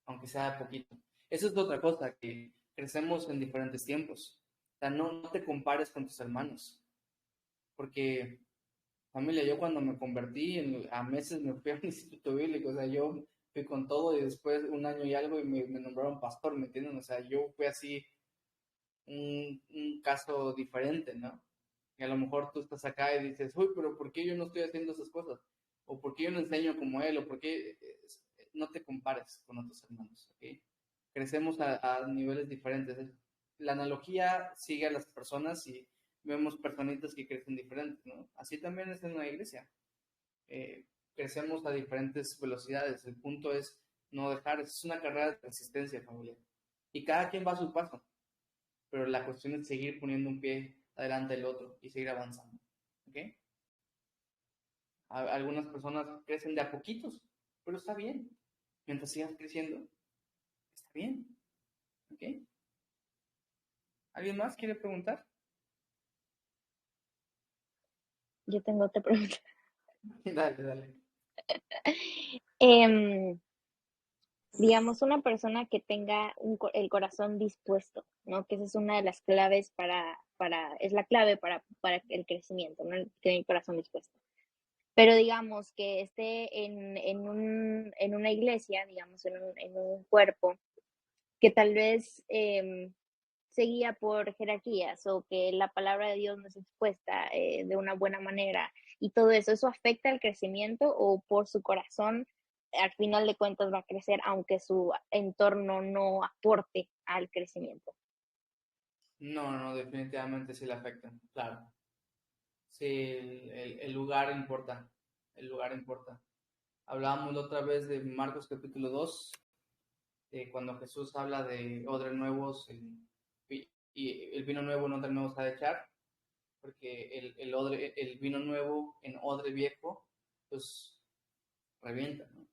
aunque sea poquito. Eso es otra cosa, que crecemos en diferentes tiempos. O sea, no te compares con tus hermanos. Porque, familia, yo cuando me convertí, a meses me fui a un instituto bíblico. O sea, yo fui con todo y después un año y algo y me nombraron pastor, ¿me entienden? O sea, yo fui así un caso diferente, ¿no? Y a lo mejor tú estás acá y dices, uy, pero ¿por qué yo no estoy haciendo esas cosas? O ¿por qué yo no enseño como él? O ¿por qué no te compares con otros hermanos? ¿Ok? Crecemos a niveles diferentes. La analogía sigue a las personas y vemos personitas que crecen diferentes, ¿no? Así también es en una iglesia. Crecemos a diferentes velocidades. El punto es no dejar, es una carrera de resistencia, familia. Y cada quien va a su paso. Pero la cuestión es seguir poniendo un pie adelante del otro y seguir avanzando. ¿Ok? Algunas personas crecen de a poquitos, pero está bien. Mientras sigas creciendo, está bien. ¿Ok? ¿Alguien más quiere preguntar? Yo tengo otra pregunta. Dale. Digamos, una persona que tenga el corazón dispuesto, ¿no? Que esa es una de las claves es la clave para el crecimiento, ¿no? Tener el corazón dispuesto. Pero digamos que esté en una iglesia, digamos, en un cuerpo, que tal vez se guía por jerarquías o que la palabra de Dios no es expuesta de una buena manera y todo eso, ¿eso afecta al crecimiento o por su corazón al final de cuentas va a crecer aunque su entorno no aporte al crecimiento? No, definitivamente sí le afecta, claro. Sí, el lugar importa, el lugar importa. Hablábamos la otra vez de Marcos capítulo 2, cuando Jesús habla de odres nuevos y el vino nuevo en odres nuevos ha de echar, porque el vino nuevo en odre viejo, pues revienta, ¿no?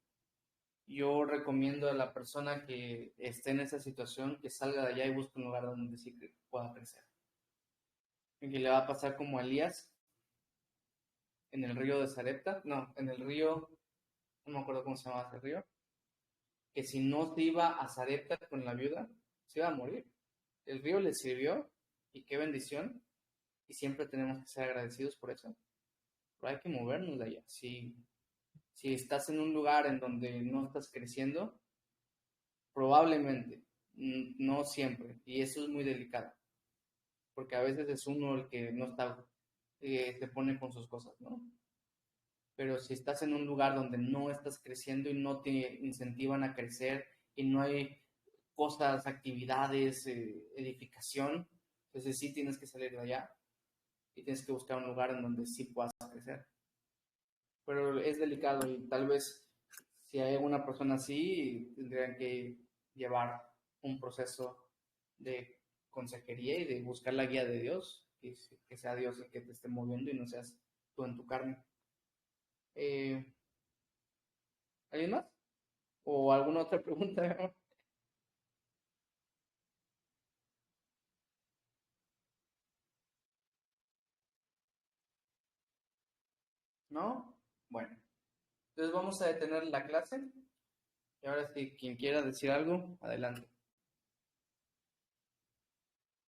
Yo recomiendo a la persona que esté en esa situación que salga de allá y busque un lugar donde sí pueda crecer. Y que le va a pasar como a Elías en el río de Sarepta, no, en el río, no me acuerdo cómo se llama ese río, que si no se iba a Sarepta con la viuda, se iba a morir. El río le sirvió y qué bendición, y siempre tenemos que ser agradecidos por eso. Pero hay que movernos de allá. Si estás en un lugar en donde no estás creciendo, probablemente, no siempre, y eso es muy delicado, porque a veces es uno el que no está, se pone con sus cosas, ¿no? Pero si estás en un lugar donde no estás creciendo y no te incentivan a crecer y no hay cosas, actividades, edificación, entonces sí tienes que salir de allá y tienes que buscar un lugar en donde sí puedas crecer. Pero es delicado y tal vez si hay una persona así, tendrían que llevar un proceso de consejería y de buscar la guía de Dios, que sea Dios el que te esté moviendo y no seas tú en tu carne. Eh, ¿Alguien más? ¿O alguna otra pregunta? ¿No? Bueno, entonces vamos a detener la clase y ahora si quien quiera decir algo, adelante.